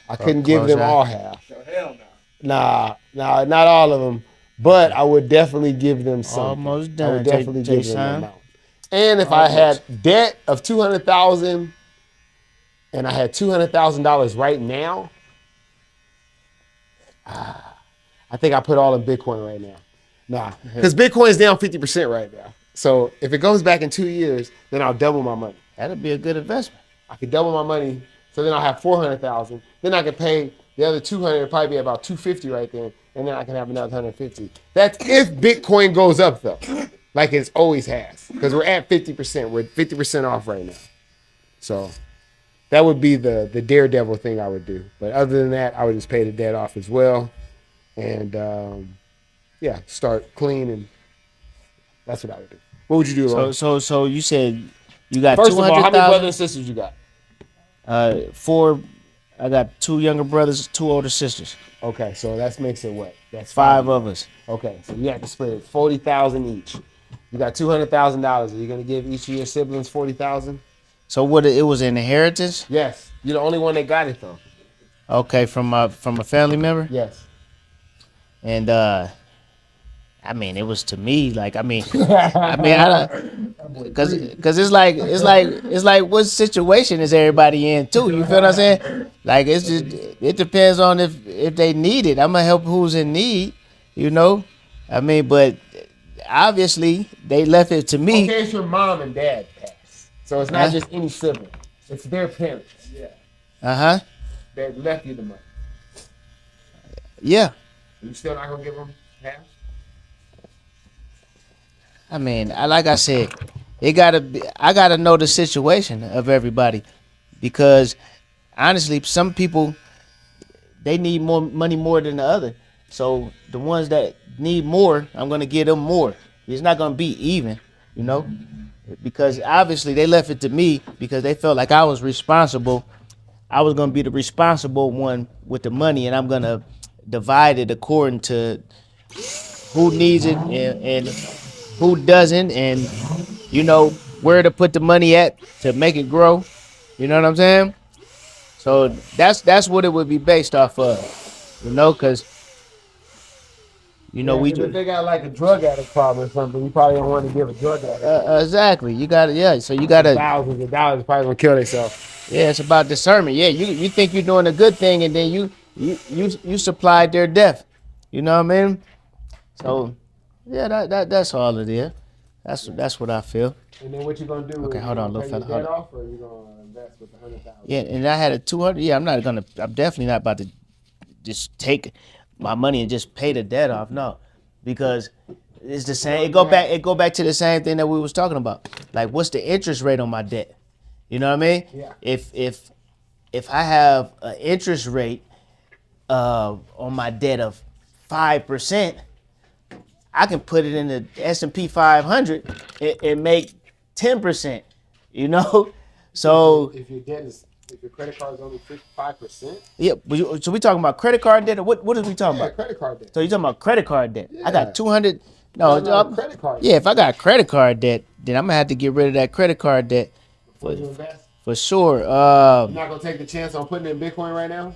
A: I couldn't give
C: close
A: them
C: eye.
A: all half.
E: Hell no.
A: Nah, not all of them. But I would definitely give them something.
C: Almost
A: I
C: done.
A: would definitely give them
C: Jason.
A: an amount. And if I had debt of 200,000 and I had $200,000 right now, I think I put all in Bitcoin right now. Nah, because Bitcoin's down 50% right now. So if it goes back in 2 years, then I'll double my money.
C: That'd be a good investment.
A: I could double my money, so then I'll have 400,000. Then I could pay the other 200, it'd probably be about 250 right then, and then I can have another 150. That's if Bitcoin goes up though, like it always has, because we're at 50%. We're 50% off right now. So that would be the daredevil thing I would do. But other than that, I would just pay the debt off as well, and yeah, start clean, and that's what I would do. What would you do, Lauren?
C: So you said you got
A: First of all, how many brothers
C: 200,000.
A: and sisters you got?
C: 4. I got 2 younger brothers, 2 older sisters.
A: Okay, so that makes it what? That's
C: 5 of us.
A: Okay, so you have to split it 40,000 each. You got $200,000. Are you gonna give each of your siblings 40,000?
C: So what? It was an inheritance.
A: Yes. You're the only one that got it though.
C: Okay, from a family member.
A: Yes.
C: And I mean, it was to me like because it's like what situation is everybody in too? You feel what I'm saying? Like it's just it depends on if they need it. I'm gonna help who's in need, you know. I mean, but obviously they left it to me.
A: Okay, it's your mom and dad passed. So it's not just any sibling. It's their parents. Yeah.
C: Uh-huh.
A: That left you the money.
C: Yeah.
A: You still not gonna give them half?
C: I mean, like I said, I gotta know the situation of everybody, because honestly, some people they need more money more than the other. So the ones that need more, I'm gonna give them more. It's not gonna be even, you know, because obviously they left it to me because they felt like I was responsible. I was gonna be the responsible one with the money, and I'm gonna divide it according to who needs it and who doesn't, and you know where to put the money at to make it grow. You know what I'm saying? So that's what it would be based off of, you know, because you know we
A: If they got like a drug addict problem or something, you probably don't want to give a drug addict
C: exactly. You got so you gotta
A: thousands of dollars. Probably gonna kill themselves.
C: yeah. It's about discernment. Yeah, you think you're doing a good thing, and then you supplied their death. You know what I mean? So yeah, that's all it is. That's what I feel.
A: And then what you gonna do?
C: Okay,
A: You
C: hold on,
A: gonna
C: little
A: pay
C: fella,
A: your
C: hold
A: debt off, or you gonna invest with the 100,000?
C: Yeah, and I had a 200. Yeah, I'm definitely not about to just take my money and just pay the debt off. No, because it's the same. It go back to the same thing that we was talking about. Like, what's the interest rate on my debt? You know what I mean?
A: Yeah.
C: If I have an interest rate on my debt of 5%, I can put it in the S&P 500 and make 10%. You know, so
A: If your debt is, if your credit card is only 5%,
C: yeah. So we talking about credit card debt, or what are we talking
A: yeah,
C: about?
A: credit card debt.
C: So you talking about credit card debt? I
A: Yeah.
C: got 200.
A: No,
C: No,
A: credit card
C: yeah.
A: debt.
C: If I got credit card debt, then I'm gonna have to get rid of that credit card debt
A: before you invest?
C: For sure.
A: You're not gonna take the chance on putting in Bitcoin right now?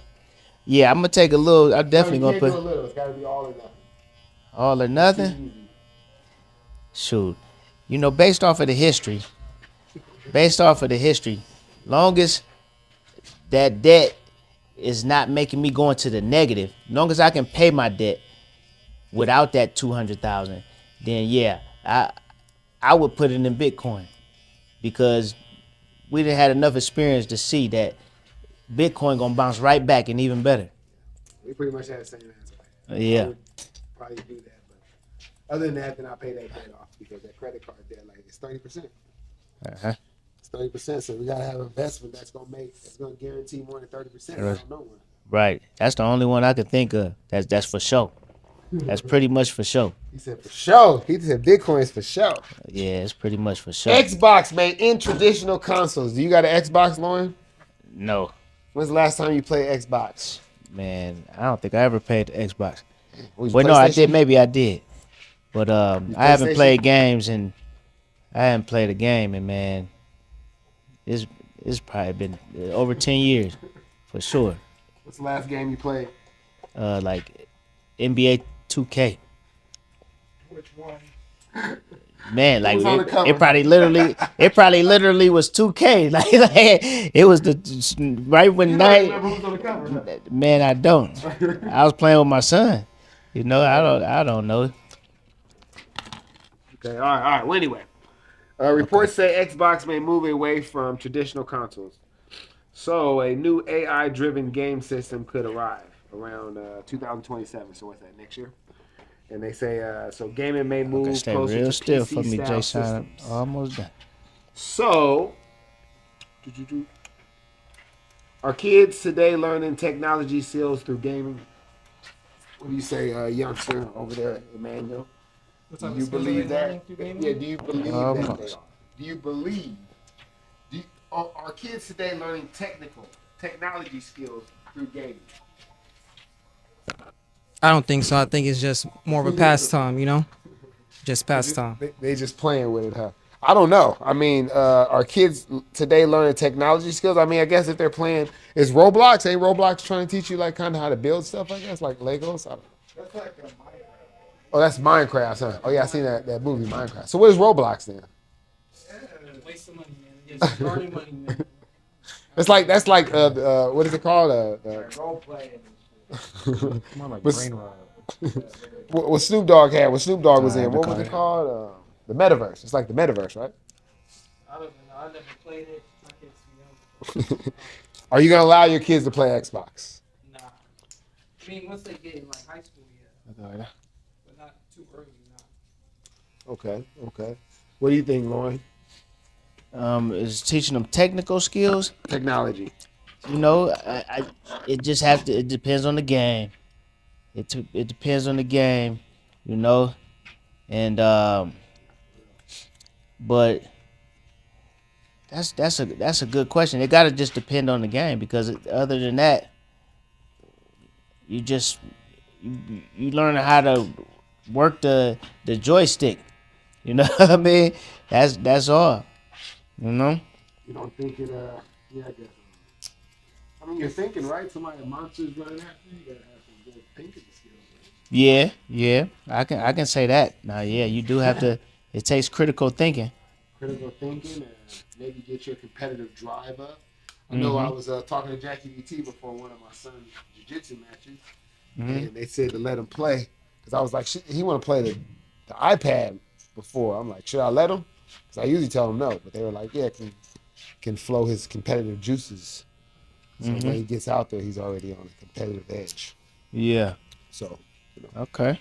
C: Yeah, I'm gonna take a little. I'm definitely
A: No, you
C: gonna
A: can't do a
C: put
A: little. It's gotta be all or nothing.
C: all or
A: It's too
C: nothing.
A: easy.
C: Shoot, you know, based off of the history, longest that debt is not making me go into the negative. Long as I can pay my debt without that 200,000, then yeah, I would put it in Bitcoin because we done had enough experience to see that Bitcoin gonna bounce right back and even better.
A: We pretty much had the same answer. I
C: Yeah.
A: would probably do that, but other than that, then I pay that debt off because that credit card debt, like, it's 30%.
C: Uh-huh.
A: It's 30%, so we gotta have investment that's gonna guarantee more than 30%. I don't know one.
C: Right. That's the only one I could think of. That's for sure. That's pretty much for sure.
A: He said for sure. He said Bitcoin's for sure.
C: Yeah, it's pretty much for sure.
A: Xbox, man, in traditional consoles. Do you got an Xbox, Lauren?
C: No,
A: When's the last time you played Xbox?
C: man, I don't think I ever played the Xbox.
A: Was
C: Well, no, I
A: PlayStation?
C: did. Maybe I did, but I haven't
A: PlayStation?
C: played games and I haven't played a game, and man, it's probably been over 10 years for sure.
A: What's the last game you played?
C: Like NBA 2K.
E: Which one?
C: Man, like
A: was on the cover?
C: it probably literally was 2K. Like it was the right when
A: You don't
C: night.
A: remember who's on the cover?
C: Man, I don't. I was playing with my son. You know, I don't know.
A: Okay, all right. Well, anyway, reports say Xbox may move away from traditional consoles. So a new AI-driven game system could arrive around 2027. So what's that, next year? And they say so gaming may move
C: Okay, stay
A: closer
C: real
A: to
C: still
A: PC
C: for me,
A: style
C: Jason.
A: systems.
C: Almost done.
A: So, are kids today learning technology skills through gaming? What do you say, youngster over there, Emmanuel?
B: What
A: Do
B: type
A: you
B: of skills are they
A: believe that?
B: learning through gaming?
A: Yeah, do you believe that they
C: Almost.
A: are? Do you believe? Are kids today learning technology skills through gaming?
B: I don't think so. I think it's just more of a pastime, you know? Just pastime.
A: They just playing with it, huh? I don't know. I mean, are kids today learning technology skills? I mean, I guess if they're playing, is Roblox? Ain't Roblox trying to teach you like kind of how to build stuff? I guess like Legos.
E: That's like a Minecraft.
A: Oh, that's Minecraft, huh? Oh yeah, I seen that movie Minecraft. So what is Roblox then?
B: Waste of money, man. Just burning money, man.
A: That's like what is it called?
E: Role playing.
F: More like
A: But-
F: brain rot.
A: what Snoop Dogg had? What Snoop Dogg was in? What was
F: Avatar.
A: it called? The metaverse. It's like the metaverse, right?
B: I don't know. I never played it. My kids too young.
A: Are you gonna allow your kids to play Xbox?
B: Nah. I mean, once they get in like high school, yeah. But not too early, nah.
A: Okay. What do you think, Lauren?
C: Is teaching them technical skills.
A: Technology.
C: You know, it just has to. It depends on the game. It depends on the game, you know, and but that's a good question. It gotta just depend on the game because other than that, you just you learn how to work the joystick. You know what I mean? That's all. You know.
A: You don't think it? Yeah, I guess. I mean, you're thinking, right? Somebody monsters running after you. You gotta have some good thinking skills. Right?
C: Yeah, I can say that. Now, yeah, you do have to. It takes critical thinking.
A: Critical thinking and maybe get your competitive drive up. I know I was talking to Jackie BT before one of my son's jiu-jitsu matches, and they said to let him play because I was like, he want to play the iPad before. I'm like, should I let him? Because I usually tell him no, but they were like, yeah, can flow his competitive juices. So when he gets out there, he's already on a competitive edge.
C: Yeah.
A: So,
C: Okay.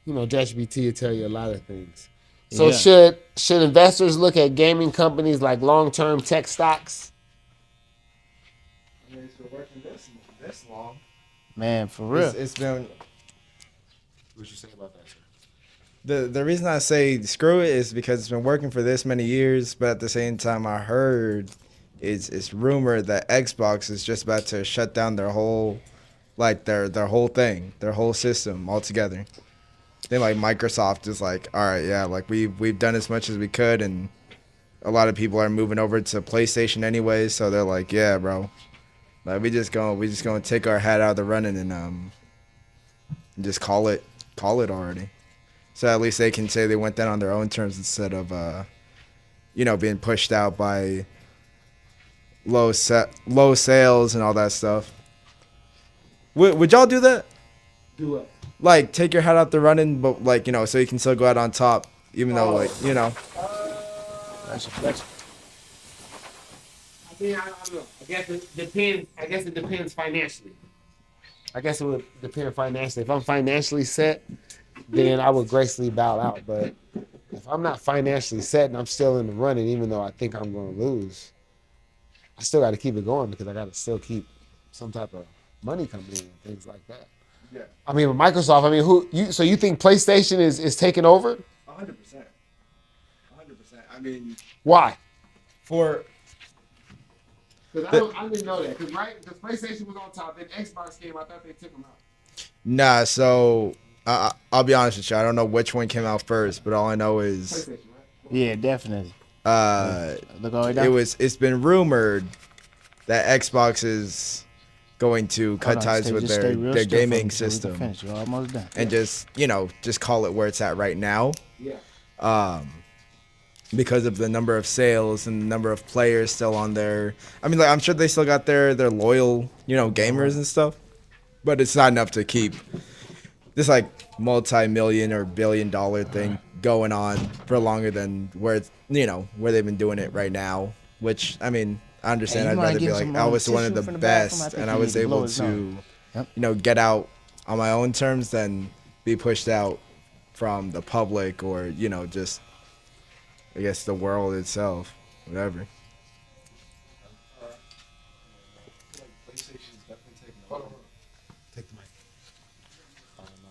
A: ChatGPT will tell you a lot of things. So
C: Yeah.
A: should investors look at gaming companies like long-term tech stocks?
F: I mean, it's been working this long.
C: Man, for real.
F: It's been
A: What you say about that, sir?
F: the reason I say screw it is because it's been working for this many years, but at the same time I heard it's rumored that Xbox is just about to shut down their whole their whole thing, their whole system altogether. Then like Microsoft is like, all right, yeah, like we've done as much as we could and a lot of people are moving over to PlayStation anyway, so they're like, yeah, bro, like we just gonna take our hat out of the running and just call it already. So at least they can say they went down on their own terms instead of being pushed out by low sales and all that stuff. Would y'all do that?
A: Do it.
F: Like take your hat out the running, but like so you can still go out on top, even though like
C: That's a question.
A: I mean, I don't know. I guess it depends. I guess it depends financially. I guess it would depend financially. If I'm financially set, then I would gracefully bow out. But if I'm not financially set and I'm still in the running, even though I think I'm going to lose, I still got to keep it going because I got to still keep some type of money coming in and things like that.
F: Yeah.
A: I mean, with Microsoft, I mean, so you think PlayStation is taking over?
F: 100%. 100%. I mean,
A: Why?
F: for
A: Because I didn't know that. Because PlayStation was on top, then Xbox came. I thought they took them out.
F: nah, so I'll be honest with you. I don't know which one came out first, but all I know is
A: PlayStation, right?
C: Yeah, definitely. Look all the way down.
F: it's been rumored that Xbox is going to cut
C: Hold on,
F: ties
C: stay-
F: with
C: just stay real
F: their
C: still for me
F: gaming
C: so we can
F: system
C: finish. You're almost done.
F: and just call it where it's at right now.
A: Yeah.
F: Because of the number of sales and the number of players still on there. I mean, like I'm sure they still got their loyal, gamers and stuff, but it's not enough to keep this like multi-million or billion-dollar thing going on for longer than where it's, where they've been doing it right now. Which I mean, I understand.
C: Hey, you
F: I'd
C: wanna
F: rather be
C: get
F: like
C: some,
F: I was one of
C: tissue
F: the
C: from the bathroom? I
F: best,
C: think
F: and
C: you
F: I was
C: need to blow
F: able
C: his
F: to,
C: nose.
F: get out on my own terms than be pushed out from the public or just I guess the world itself, whatever.
A: Take the mic.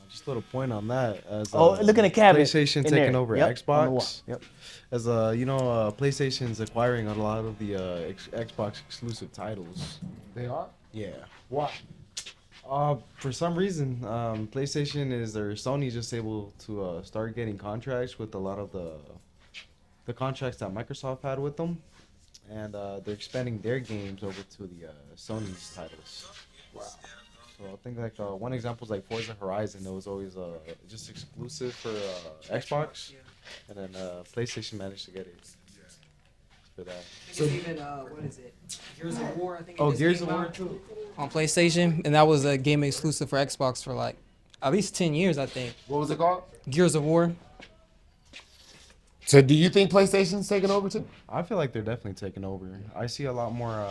D: Just a little point on that. As
C: Look in the cabinet.
D: PlayStation
C: in
D: taking
C: there.
D: over
C: Yep, on the wall.
D: Xbox.
C: Yep.
D: As PlayStation's acquiring a lot of the Xbox exclusive titles.
A: They are?
D: Yeah.
A: Why?
D: For some reason, PlayStation or Sony just able to start getting contracts with a lot of the contracts that Microsoft had with them, and they're expanding their games over to the Sony's titles.
A: Wow.
D: So I think like one example is like Forza Horizon. It was always just exclusive for Xbox, and then PlayStation managed to get it for that.
B: So even what is it? Gears of War, I think.
D: Oh,
B: it just
D: Gears
B: came
D: of War
B: out
D: too.
B: on PlayStation, and that was a game exclusive for Xbox for like at least 10 years, I think.
A: What was it called?
B: Gears of War.
A: So do you think PlayStation's taking over too?
D: I feel like they're definitely taking over. I see a lot more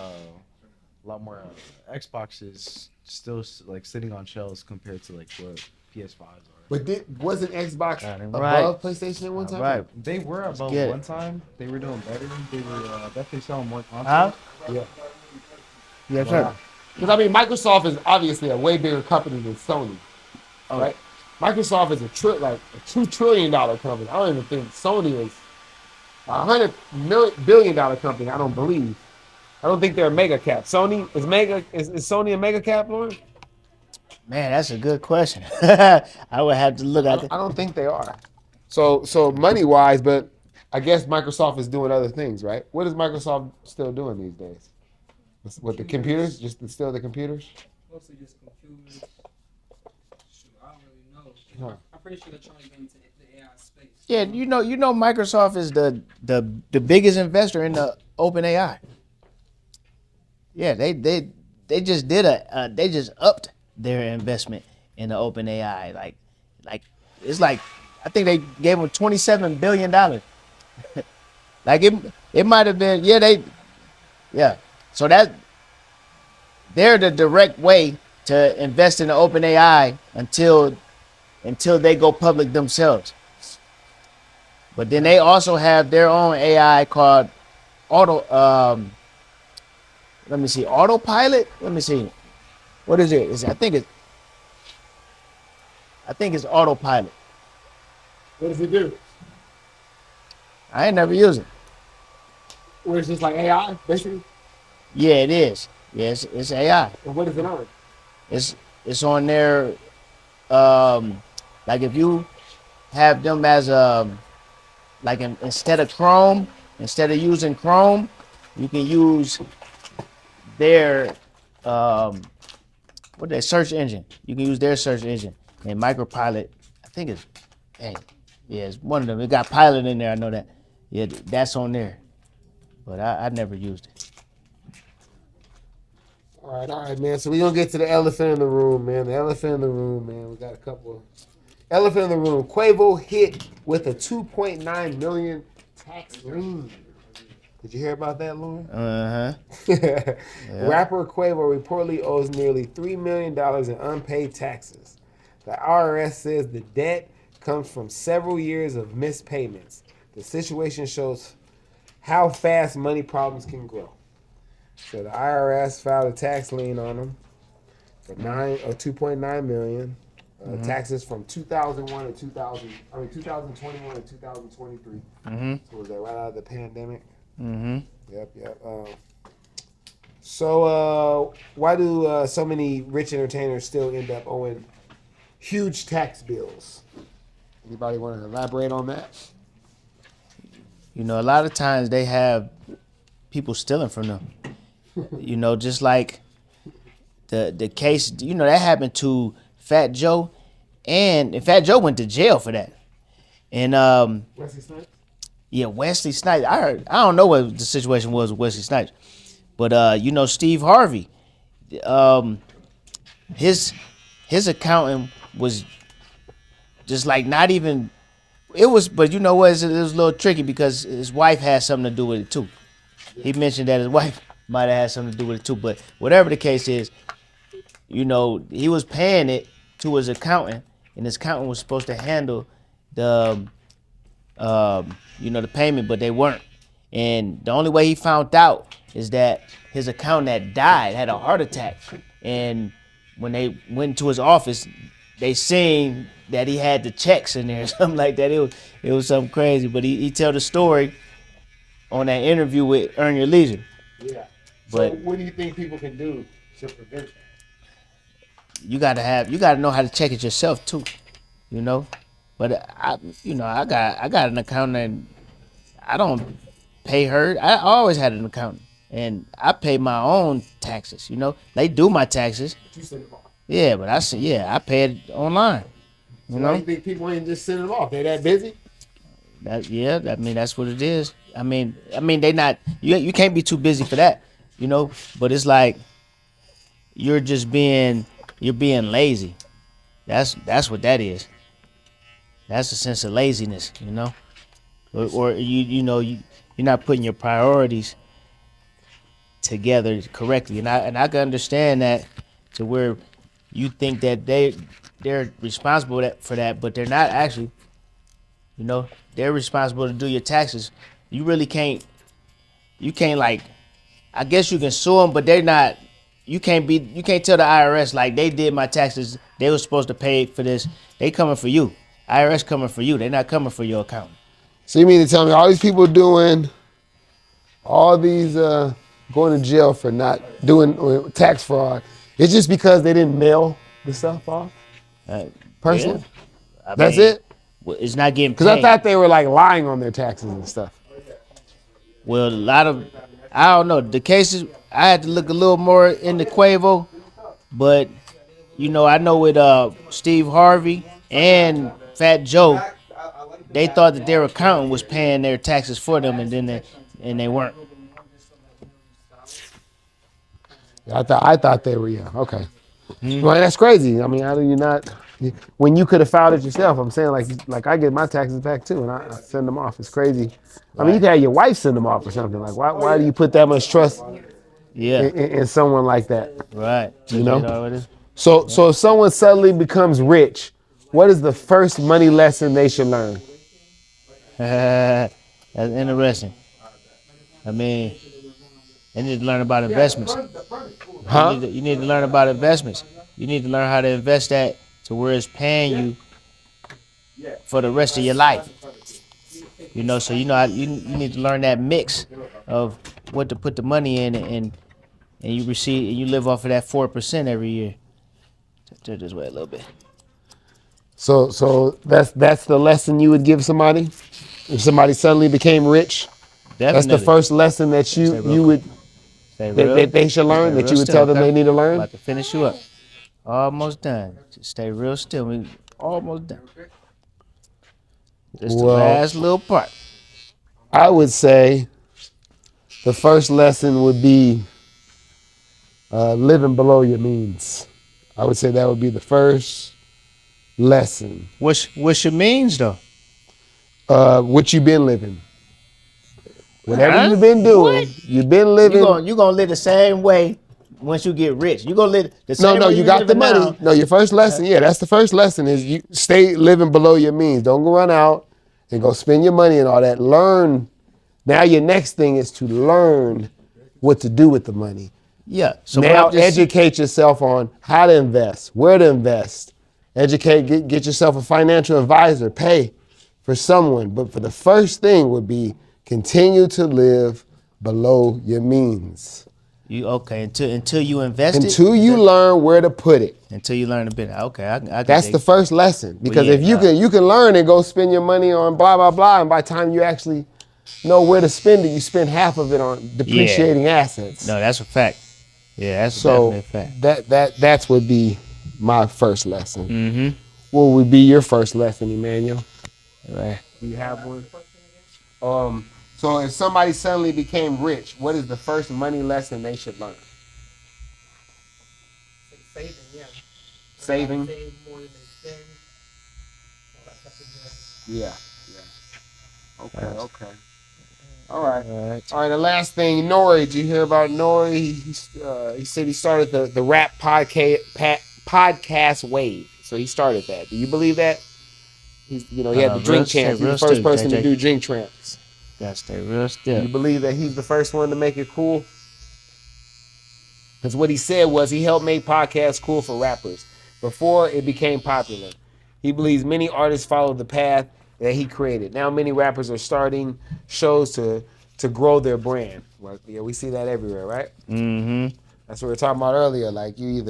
D: Xboxes still like sitting on shelves compared to like what PS5s are.
A: But wasn't Xbox
C: Got it
A: above
C: right.
A: PlayStation at one time?
C: Right.
D: They were above
C: get it.
D: one time. They were doing better. They were definitely selling more
C: Huh?
D: consoles.
A: Yeah.
C: Yeah, sure.
A: Because I mean, Microsoft is obviously a way bigger company than Sony,
C: Oh.
A: right? Microsoft is a $2 trillion company. I don't even think Sony is $100 billion company. I don't believe. I don't think they're a mega cap. Sony is Sony a mega cap, Lord?
C: Man, that's a good question. I would have to look at it.
A: I don't think they are. So money wise, but I guess Microsoft is doing other things, right? What is Microsoft still doing these days? With the computers? Still the computers?
B: Mostly just computers. Shoot, I don't really know.
A: Huh.
B: I'm pretty sure they're trying to get into the AI space.
C: Yeah, you know, Microsoft is the biggest investor in the OpenAI. Yeah, they just did they just upped their investment in the OpenAI. Like it's like I think they gave them $27 billion. Like it might have been yeah. So they're the direct way to invest in the OpenAI until they go public themselves. But then they also have their own AI called Autopilot. Let me see. What is it? I think it's Autopilot.
A: What does it do?
C: I ain't never used it.
A: Where it's just like AI, basically?
C: Yeah, it is. Yes, it's AI.
A: And what is it on?
C: It's on there. Like if you have them as instead of Chrome, Instead of using Chrome, you can use their what their search engine. You can use their search engine and Micropilot. I think it's it's one of them. It got Pilot in there. I know that. Yeah, that's on there, but I never used it.
A: All right, man. So we gonna get to the elephant in the room, man. The elephant in the room, man. We got a couple. Elephant in the room. Quavo hit with a 2.9 million tax lien. Did you hear about that, Lauren? Rapper Quavo reportedly owes nearly $3 million in unpaid taxes. The IRS says the debt comes from several years of missed payments. The situation shows how fast money problems can grow. So the IRS filed a tax lien on him for 2.9 million. Taxes from 2001 to 2021 to 2023. So was that right out of the pandemic? Yep. So why do so many rich entertainers still end up owing huge tax bills? Anybody want to elaborate on that?
C: You know, a lot of times they have people stealing from them. You know, just like the case, you know, that happened to Fat Joe, and Fat Joe went to jail for that. And
A: Wesley Snipes?
C: yeah, Wesley Snipes. I don't know what the situation was with Wesley Snipes, but you know, Steve Harvey, his accountant was just like not even. It was, but you know what? It was a little tricky because his wife had something to do with it too. He mentioned that his wife might have had something to do with it too. But whatever the case is, you know, he was paying it to his accountant, and his accountant was supposed to handle the, you know, the payment, but they weren't. And the only way he found out is that his accountant had died, had a heart attack, and when they went to his office, they seen that he had the checks in there or something like that. It was something crazy. But he tell the story on that interview with Earn Your Leisure.
A: Yeah.
C: But
A: so what do you think people can do to prevent that?
C: you gotta know how to check it yourself too, you know. But I got an accountant, and I don't pay her. I always had an accountant, and I pay my own taxes. You know, they do my taxes.
A: You send them off.
C: Yeah, but I pay it online. You know,
A: You think people ain't just sending them off? They that busy?
C: I mean that's what it is. I mean they not. You can't be too busy for that. You know, but it's like you're being lazy. That's what that is. That's a sense of laziness, you know, or you're not putting your priorities together correctly, and I can understand that to where you think that they're responsible for that, but they're not actually. You know, they're responsible to do your taxes. You really can't. You can't like. I guess you can sue them, but they're not. You can't tell the IRS like they did my taxes. They were supposed to pay for this. They coming for you. IRS coming for you. They're not coming for your account.
A: So you mean to tell me all these people doing all these going to jail for not doing tax fraud? It's just because they didn't mail the stuff off personally?
C: Yeah.
A: That's it?
C: Well, it's not getting paid.
A: Because I thought they were like lying on their taxes and stuff.
C: Well, a lot of, I don't know, the cases, I had to look a little more into Quavo, but, you know, I know with Steve Harvey and Fat Joe, they thought that their accountant was paying their taxes for them, and then they weren't.
A: I thought they were, yeah, okay. Well, that's crazy. I mean, how do you not, when you could have filed it yourself? I'm saying like I get my taxes back too, and I send them off. It's crazy. I mean, you could have your wife send them off or something. Like, why do you put that much trust in someone like that?
C: Right.
A: You know? So if someone suddenly becomes rich, what is the first money lesson they should learn?
C: That's interesting. I mean, they need to learn about investments.
A: Huh?
C: You need to learn about investments. You need to learn how to invest that to where it's paying you for the rest of your life. You know, so you need to learn that mix of what to put the money in, and you live off of that 4% every year. Turn this way a little bit.
A: So that's the lesson you would give somebody if somebody suddenly became rich. That's the first lesson that
C: Stay real
A: you would
C: Stay
A: that,
C: real.
A: that they should learn,
C: Stay
A: that
C: real
A: you would
C: still,
A: tell them
C: okay?
A: they need to learn.
C: About to finish you up. Almost done. Just stay real still. We almost done. Just the
A: Well,
C: last little part.
A: I would say the first lesson would be living below your means. I would say that would be the first lesson.
C: What's your means though?
A: What you been living. Whatever
C: Huh?
A: you've been doing,
C: What?
A: you've been living.
C: You gonna live the same way once you get rich. You gonna live the same
A: No,
C: way
A: you got the
C: living
A: money.
C: now.
A: No, your first lesson, yeah, that's the first lesson is you stay living below your means. Don't go run out and go spend your money and all that. Learn. Now your next thing is to learn what to do with the money.
C: Yeah. So
A: Now educate yourself on how to invest, where to invest. Get yourself a financial advisor, pay for someone. But for the first thing would be continue to live below your means.
C: Until you invest
A: Until you learn where to put it.
C: Until you learn a bit. Okay, I can
A: That's
C: dig
A: the
C: it.
A: first lesson. Because
C: yeah,
A: if you can learn and go spend your money on blah, blah, blah, and by the time you actually know where to spend it, you spend half of it on depreciating assets.
C: No, that's a fact. Yeah, that's definitely a fact.
A: That's would be my first lesson.
C: Mm-hmm.
A: What would be your first lesson, Emmanuel?
C: Right.
A: Do you have one? So if somebody suddenly became rich, what is the first money lesson they should learn?
B: Saving, yeah.
A: Saving?
B: Save more than they spend.
A: Yeah. Okay. All right. The last thing, N.O.R.E. Did you hear about N.O.R.E? He said he started the rap podcast wave. So he started that. Do you believe that? He had the drink champs. He's the first person to do drink champs.
C: Gotta stay real still.
A: You believe that he's the first one to make it cool? Because what he said was he helped make podcasts cool for rappers before it became popular. He believes many artists followed the path that he created. Now many rappers are starting shows to grow their brand. Well, yeah, we see that everywhere, right?
C: Mm-hmm.
A: That's what we were talking about earlier. Like you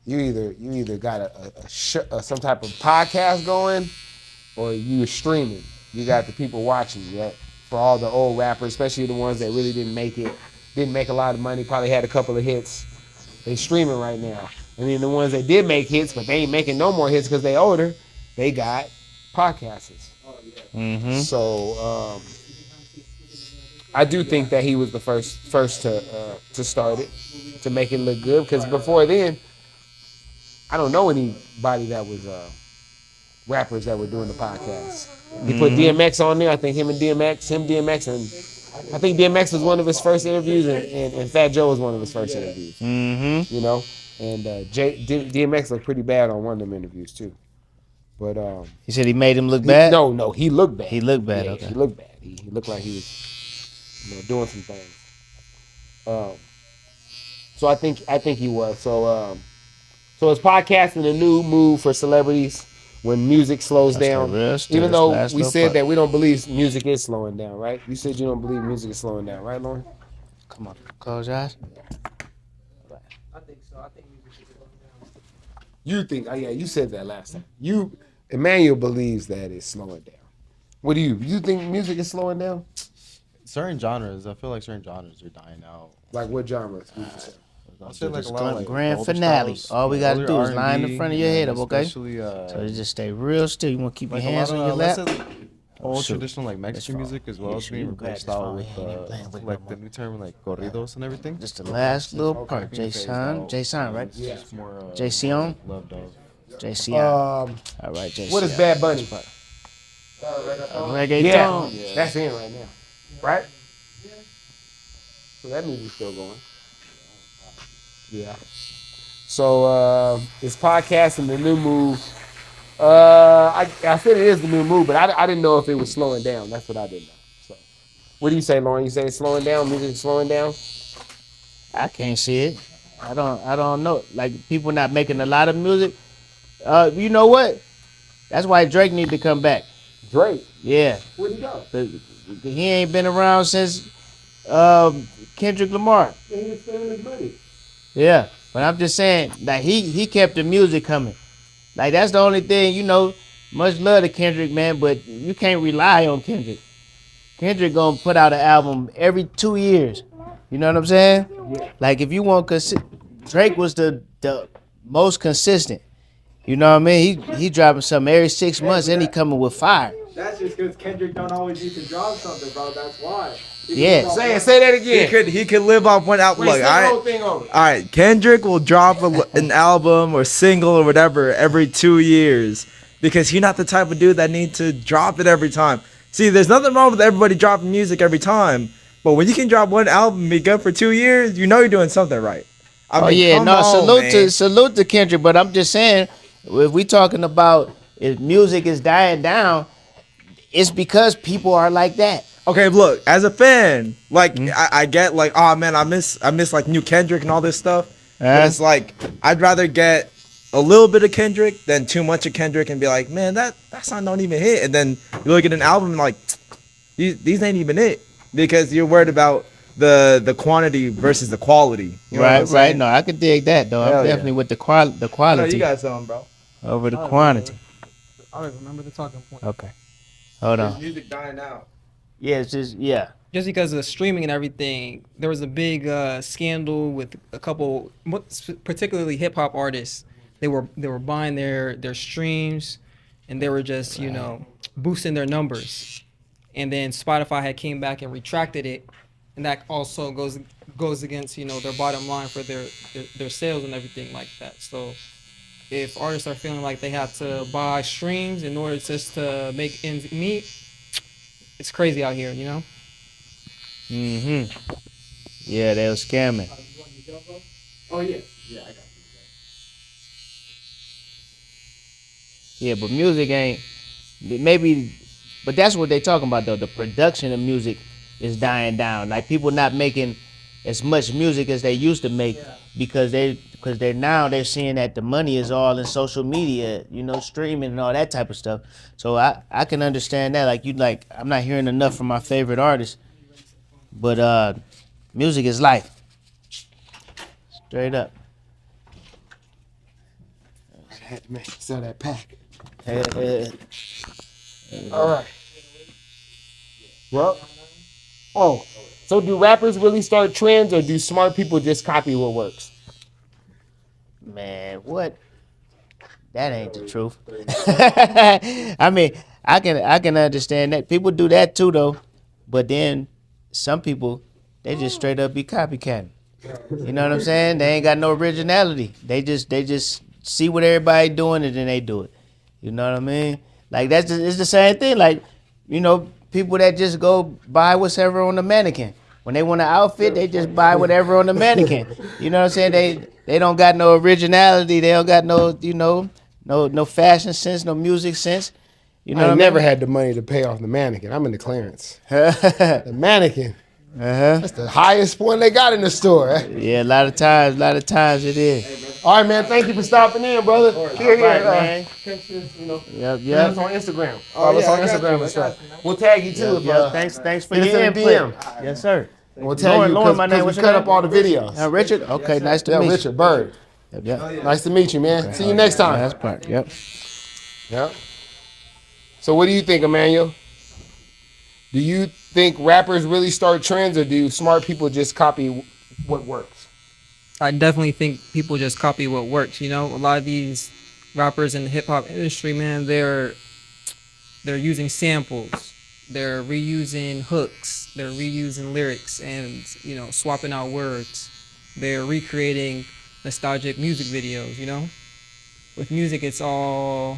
A: either got some type of podcast going, or you streaming. You got the people watching you. Right? For all the old rappers, especially the ones that really didn't make a lot of money, probably had a couple of hits. They streaming right now. And then the ones that did make hits, but they ain't making no more hits because they older, they got podcasts.
C: Mm-hmm.
A: So I do think that he was the first to start it, to make it look good. Because before then, I don't know anybody that was rappers that were doing the podcast. He put DMX on there. I think DMX, and I think DMX was one of his first interviews, and Fat Joe was one of his first interviews.
C: Mm-hmm.
A: You know, and DMX looked pretty bad on one of them interviews too. But
C: He said he made him look bad?
A: No, he looked bad.
C: He looked bad,
A: Yeah,
C: okay.
A: He looked bad. He looked like he was doing some things. So I think he was. So is podcasting a new move for celebrities when music slows down? Even though we said that we don't believe music is slowing down, right? You said you don't believe music is slowing down, right, Lauren?
C: Come on, close your eyes.
B: I think so. I think we should go down.
A: You think? Oh yeah, you said that last time. Emmanuel believes that it's slowing down. What do you think music is slowing down?
D: Certain genres, I feel like certain genres are dying out.
A: Like what genres?
D: I'll say like a lot of like
C: Grand
D: older
C: finale.
D: styles,
C: All we gotta
D: older
C: do is line
D: R&B,
C: in front of your head up, okay?
D: Especially,
C: So you just stay real still. You want to keep
D: like
C: your
D: a
C: hands
D: lot
C: on
D: of,
C: your lap?
D: let's say, old
C: shoot.
D: traditional like Mexican
C: Let's
D: music as well
C: Yeah,
D: as
C: shoot,
D: being
C: you grab
D: replaced
C: this
D: out
C: phone.
D: with
C: He ain't playing with
D: like
C: no
D: the
C: more.
D: new term like corridos and everything.
C: Just the last little part.
D: being phased out.
C: Jason, right?
D: It's just more
C: Jason?
D: loved of.
C: JC. All right, JC.
A: What is Bad Bunny?
C: Reggaeton.
A: Yeah, that's in right now, right? So that music's still going. Yeah. So is podcasting the new move? I said it is the new move, but I didn't know if it was slowing down. That's what I didn't know. So, what do you say, Lauren? You say it's slowing down? Music is slowing down?
C: I can't see it. I don't know. Like people not making a lot of music. You know what? That's why Drake need to come back.
A: Drake?
C: Yeah.
A: Where'd he go?
C: He ain't been around since Kendrick Lamar.
A: He was spending his money.
C: Yeah. But I'm just saying, like he kept the music coming. Like that's the only thing, much love to Kendrick, man, but you can't rely on Kendrick. Kendrick gonna put out an album every 2 years. You know what I'm saying? Like if you want, Drake was the most consistent. You know what I mean? He dropping something every 6 months, and he coming with fire.
F: That's just because Kendrick don't always need to drop something, bro. That's why.
C: Yeah.
A: Say that again.
F: He could live off one album.
A: Wait,
F: Look,
A: say the whole thing over.
F: all right. Kendrick will drop an album or single or whatever every 2 years because he's not the type of dude that needs to drop it every time. See, there's nothing wrong with everybody dropping music every time, but when you can drop one album and be good for 2 years, you know you're doing something right. I mean, come on,
C: salute to Kendrick. But I'm just saying, if we talking about if music is dying down, it's because people are like that.
F: Okay, look, as a fan, like I get like, oh man, I miss like new Kendrick and all this stuff. But it's like I'd rather get a little bit of Kendrick than too much of Kendrick and be like, man, that song don't even hit. And then you look at an album and like these ain't even it because you're worried about the quantity versus the quality. You know what I'm saying?
C: No, I can dig that though.
F: Hell
C: I'm
F: yeah.
C: definitely with the
F: I know
C: quality
F: you got something, bro.
C: over the quantity.
B: I don't even remember the talking point.
C: Okay, hold on.
F: Music dying out.
C: Yeah, it's just
B: Just because of streaming and everything, there was a big scandal with a couple, particularly hip hop artists. They were buying their streams, and they were just boosting their numbers. And then Spotify had came back and retracted it, and that also goes against their bottom line for their sales and everything like that. So if artists are feeling like they have to buy streams in order just to make ends meet, it's crazy out here,
C: Yeah, they were scamming.
A: Oh yeah. I got you.
C: Yeah, but music ain't maybe, but that's what they talking about though. The production of music is dying down. Like people not making as much music as they used to make because they're now they're seeing that the money is all in social media, streaming and all that type of stuff. So I can understand that. Like I'm not hearing enough from my favorite artists, but music is life. Straight up.
A: I had to sell that pack.
C: Eh.
A: All right. Well, so do rappers really start trends, or do smart people just copy what works?
C: Man, what? That ain't the truth. I mean, I can understand that. People do that too though. But then some people, they just straight up be copycatting. You know what I'm saying? They ain't got no originality. They just see what everybody doing and then they do it. You know what I mean? Like it's the same thing. Like, people that just go buy whatever on the mannequin. When they want an outfit, they just buy whatever on the mannequin. You know what I'm saying? They don't got no originality. They don't got no, no fashion sense, no music sense. You know
A: I
C: what
A: never
C: I mean?
A: had the money to pay off the mannequin. I'm in the clearance. The mannequin. That's the highest one they got in the store.
C: Yeah, a lot of times it is.
A: All right, man. Thank you for stopping in, brother. Here,
C: Right, man.
A: catch this,
C: Yep.
A: us on Instagram. Follow us on Instagram and stuff. We'll tag you too.
C: Yeah, thanks for
A: hit us
C: your
A: in the
C: input.
A: DM.
C: Yes, sir.
A: We'll tag you
C: Lauren, my name.
A: because
C: What's
A: we
C: your
A: cut
C: name?
A: up all the videos.
C: Richard? Okay, nice to meet you.
A: Richard Bird.
C: Yep.
A: Nice to meet you, man. See you next time.
C: That's part. Yep.
A: Yeah. So what do you think, Emmanuel? Do you think rappers really start trends, or do smart people just copy what works?
B: I definitely think people just copy what works. A lot of these rappers in the hip hop industry, man, they're using samples, they're reusing hooks, they're reusing lyrics, and swapping out words. They're recreating nostalgic music videos. With music, it's all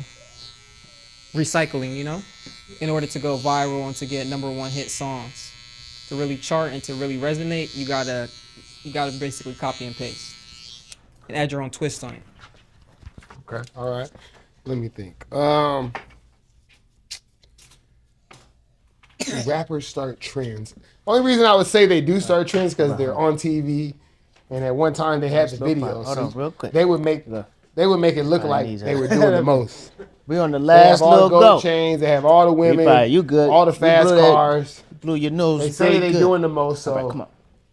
B: recycling. In order to go viral and to get #1 hit songs, to really chart and to really resonate, you gotta basically copy and paste and add your own twist on it.
A: Okay. All right. Let me think. Rappers start trends. Only reason I would say they do start trends because they're on TV, and at one time they had the videos.
C: Hold on, real quick.
A: They would make it look like
C: these
A: they
C: out.
A: were doing the most.
C: We on the
A: They
C: last
A: have all
C: little
A: the gold
C: go.
A: chains. They have all the women.
C: You good?
A: All the
C: You
A: fast
C: blew that-
A: cars.
C: Blew your nose.
A: They say
C: pretty
A: they
C: good.
A: doing the most. So
C: All right, come on.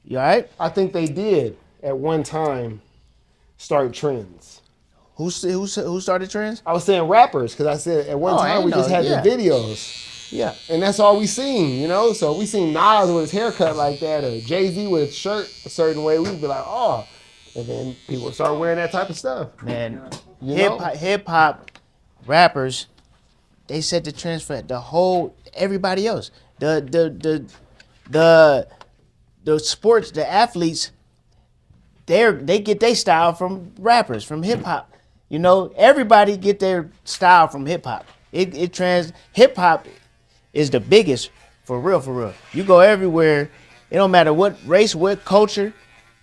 C: You all right?
A: I think they did at one time start trends.
C: Who started trends?
A: I was saying rappers because I said at one
C: Oh, I
A: time we
C: know,
A: just had
C: yeah.
A: the videos. Yeah, and that's all we seen, you know. So we seen Nas with his haircut like that, or Jay-Z with his shirt a certain way. We'd be like, oh, and then people start wearing that type of stuff.
C: Man,
A: You
C: hip
A: know?
C: hop rappers, they set the trends for the whole everybody else. The sports, the athletes, they get their style from rappers, from hip hop. You know, everybody get their style from hip hop. Hip hop is the biggest for real, for real. You go everywhere, it don't matter what race, what culture,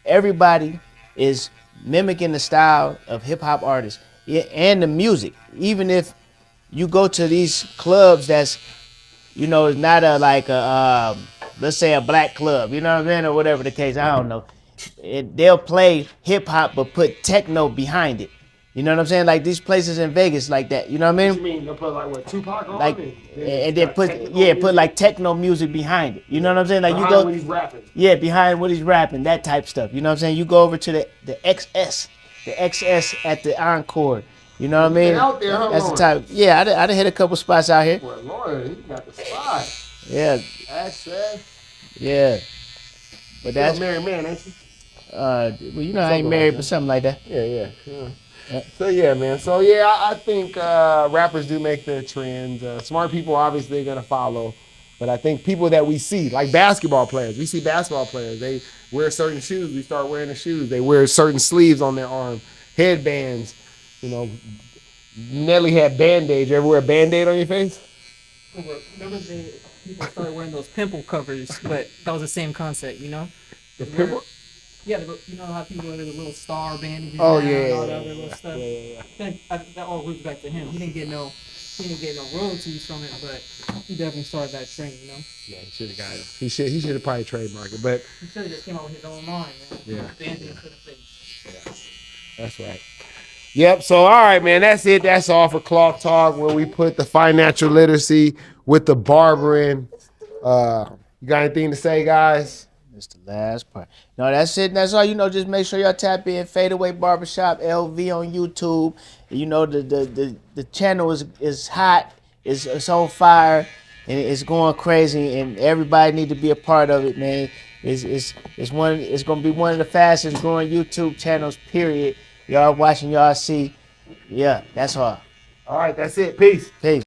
C: everybody is mimicking the style of hip hop artists and the music. Even if you go to these clubs that's, you know, it's not a like a let's say a black club, you know what I'm saying, or whatever the case. I don't know. They'll play hip hop but put techno behind it. You know what I'm saying? Like these places in Vegas, like that. You know what I
A: What you
C: mean?
A: mean? They'll put like what, Tupac on
C: Like,
A: it?
C: and then put like techno music behind it. You know what I'm saying? Like you
A: behind
C: go,
A: when he's rapping.
C: yeah, behind what he's rapping, that type stuff. You know what I'm saying? You go over to the XS at the Encore. You know what I mean?
A: been out there, huh,
C: That's the
A: Lauren?
C: type. Yeah, I done hit a couple spots out here.
A: Well, Lord, he got the spot.
C: Yeah,
A: Access.
C: yeah. But
A: That's
C: that's
A: a married man, ain't you?
C: well, you know, I ain't
A: Something
C: married,
A: like
C: but something like that.
A: Yeah. So yeah, man. So yeah, I think rappers do make their trends. Smart people obviously are gonna follow, but I think people that we see, like basketball players, we see basketball players. They wear certain shoes. We start wearing the shoes. They wear certain sleeves on their arm, headbands. You know, Nelly had Band-Aids. You ever wear a Band-Aid on your face?
B: Remember people started wearing those pimple covers, but that was the same concept, you know?
A: The pimple?
B: Yeah, you know how people wear the little star bandages
A: Oh,
B: now
A: yeah,
B: and all
A: yeah,
B: the other little stuff. That all roots back to him. He didn't get no royalties from it, but he definitely started that trend, you know?
A: Yeah, he should have got it. He should have probably trademarked it, but
B: He should have just came out with his own line, man.
A: Yeah.
B: Band-Aids for the face.
A: that's right. Yep. So, all right, man. That's it. That's all for Cloth Talk, where we put the financial literacy with the barbering. You got anything to say, guys?
C: That's the last part. No, that's it. That's all. You know, just make sure y'all tap in Fadeaway Barbershop LV on YouTube. You know, the channel is hot. It's on fire, and it's going crazy. And everybody need to be a part of it, man. It's gonna be one of the fastest growing YouTube channels. Period. Y'all watching, y'all see. Yeah, that's all.
A: All right. That's it. Peace.
C: Peace.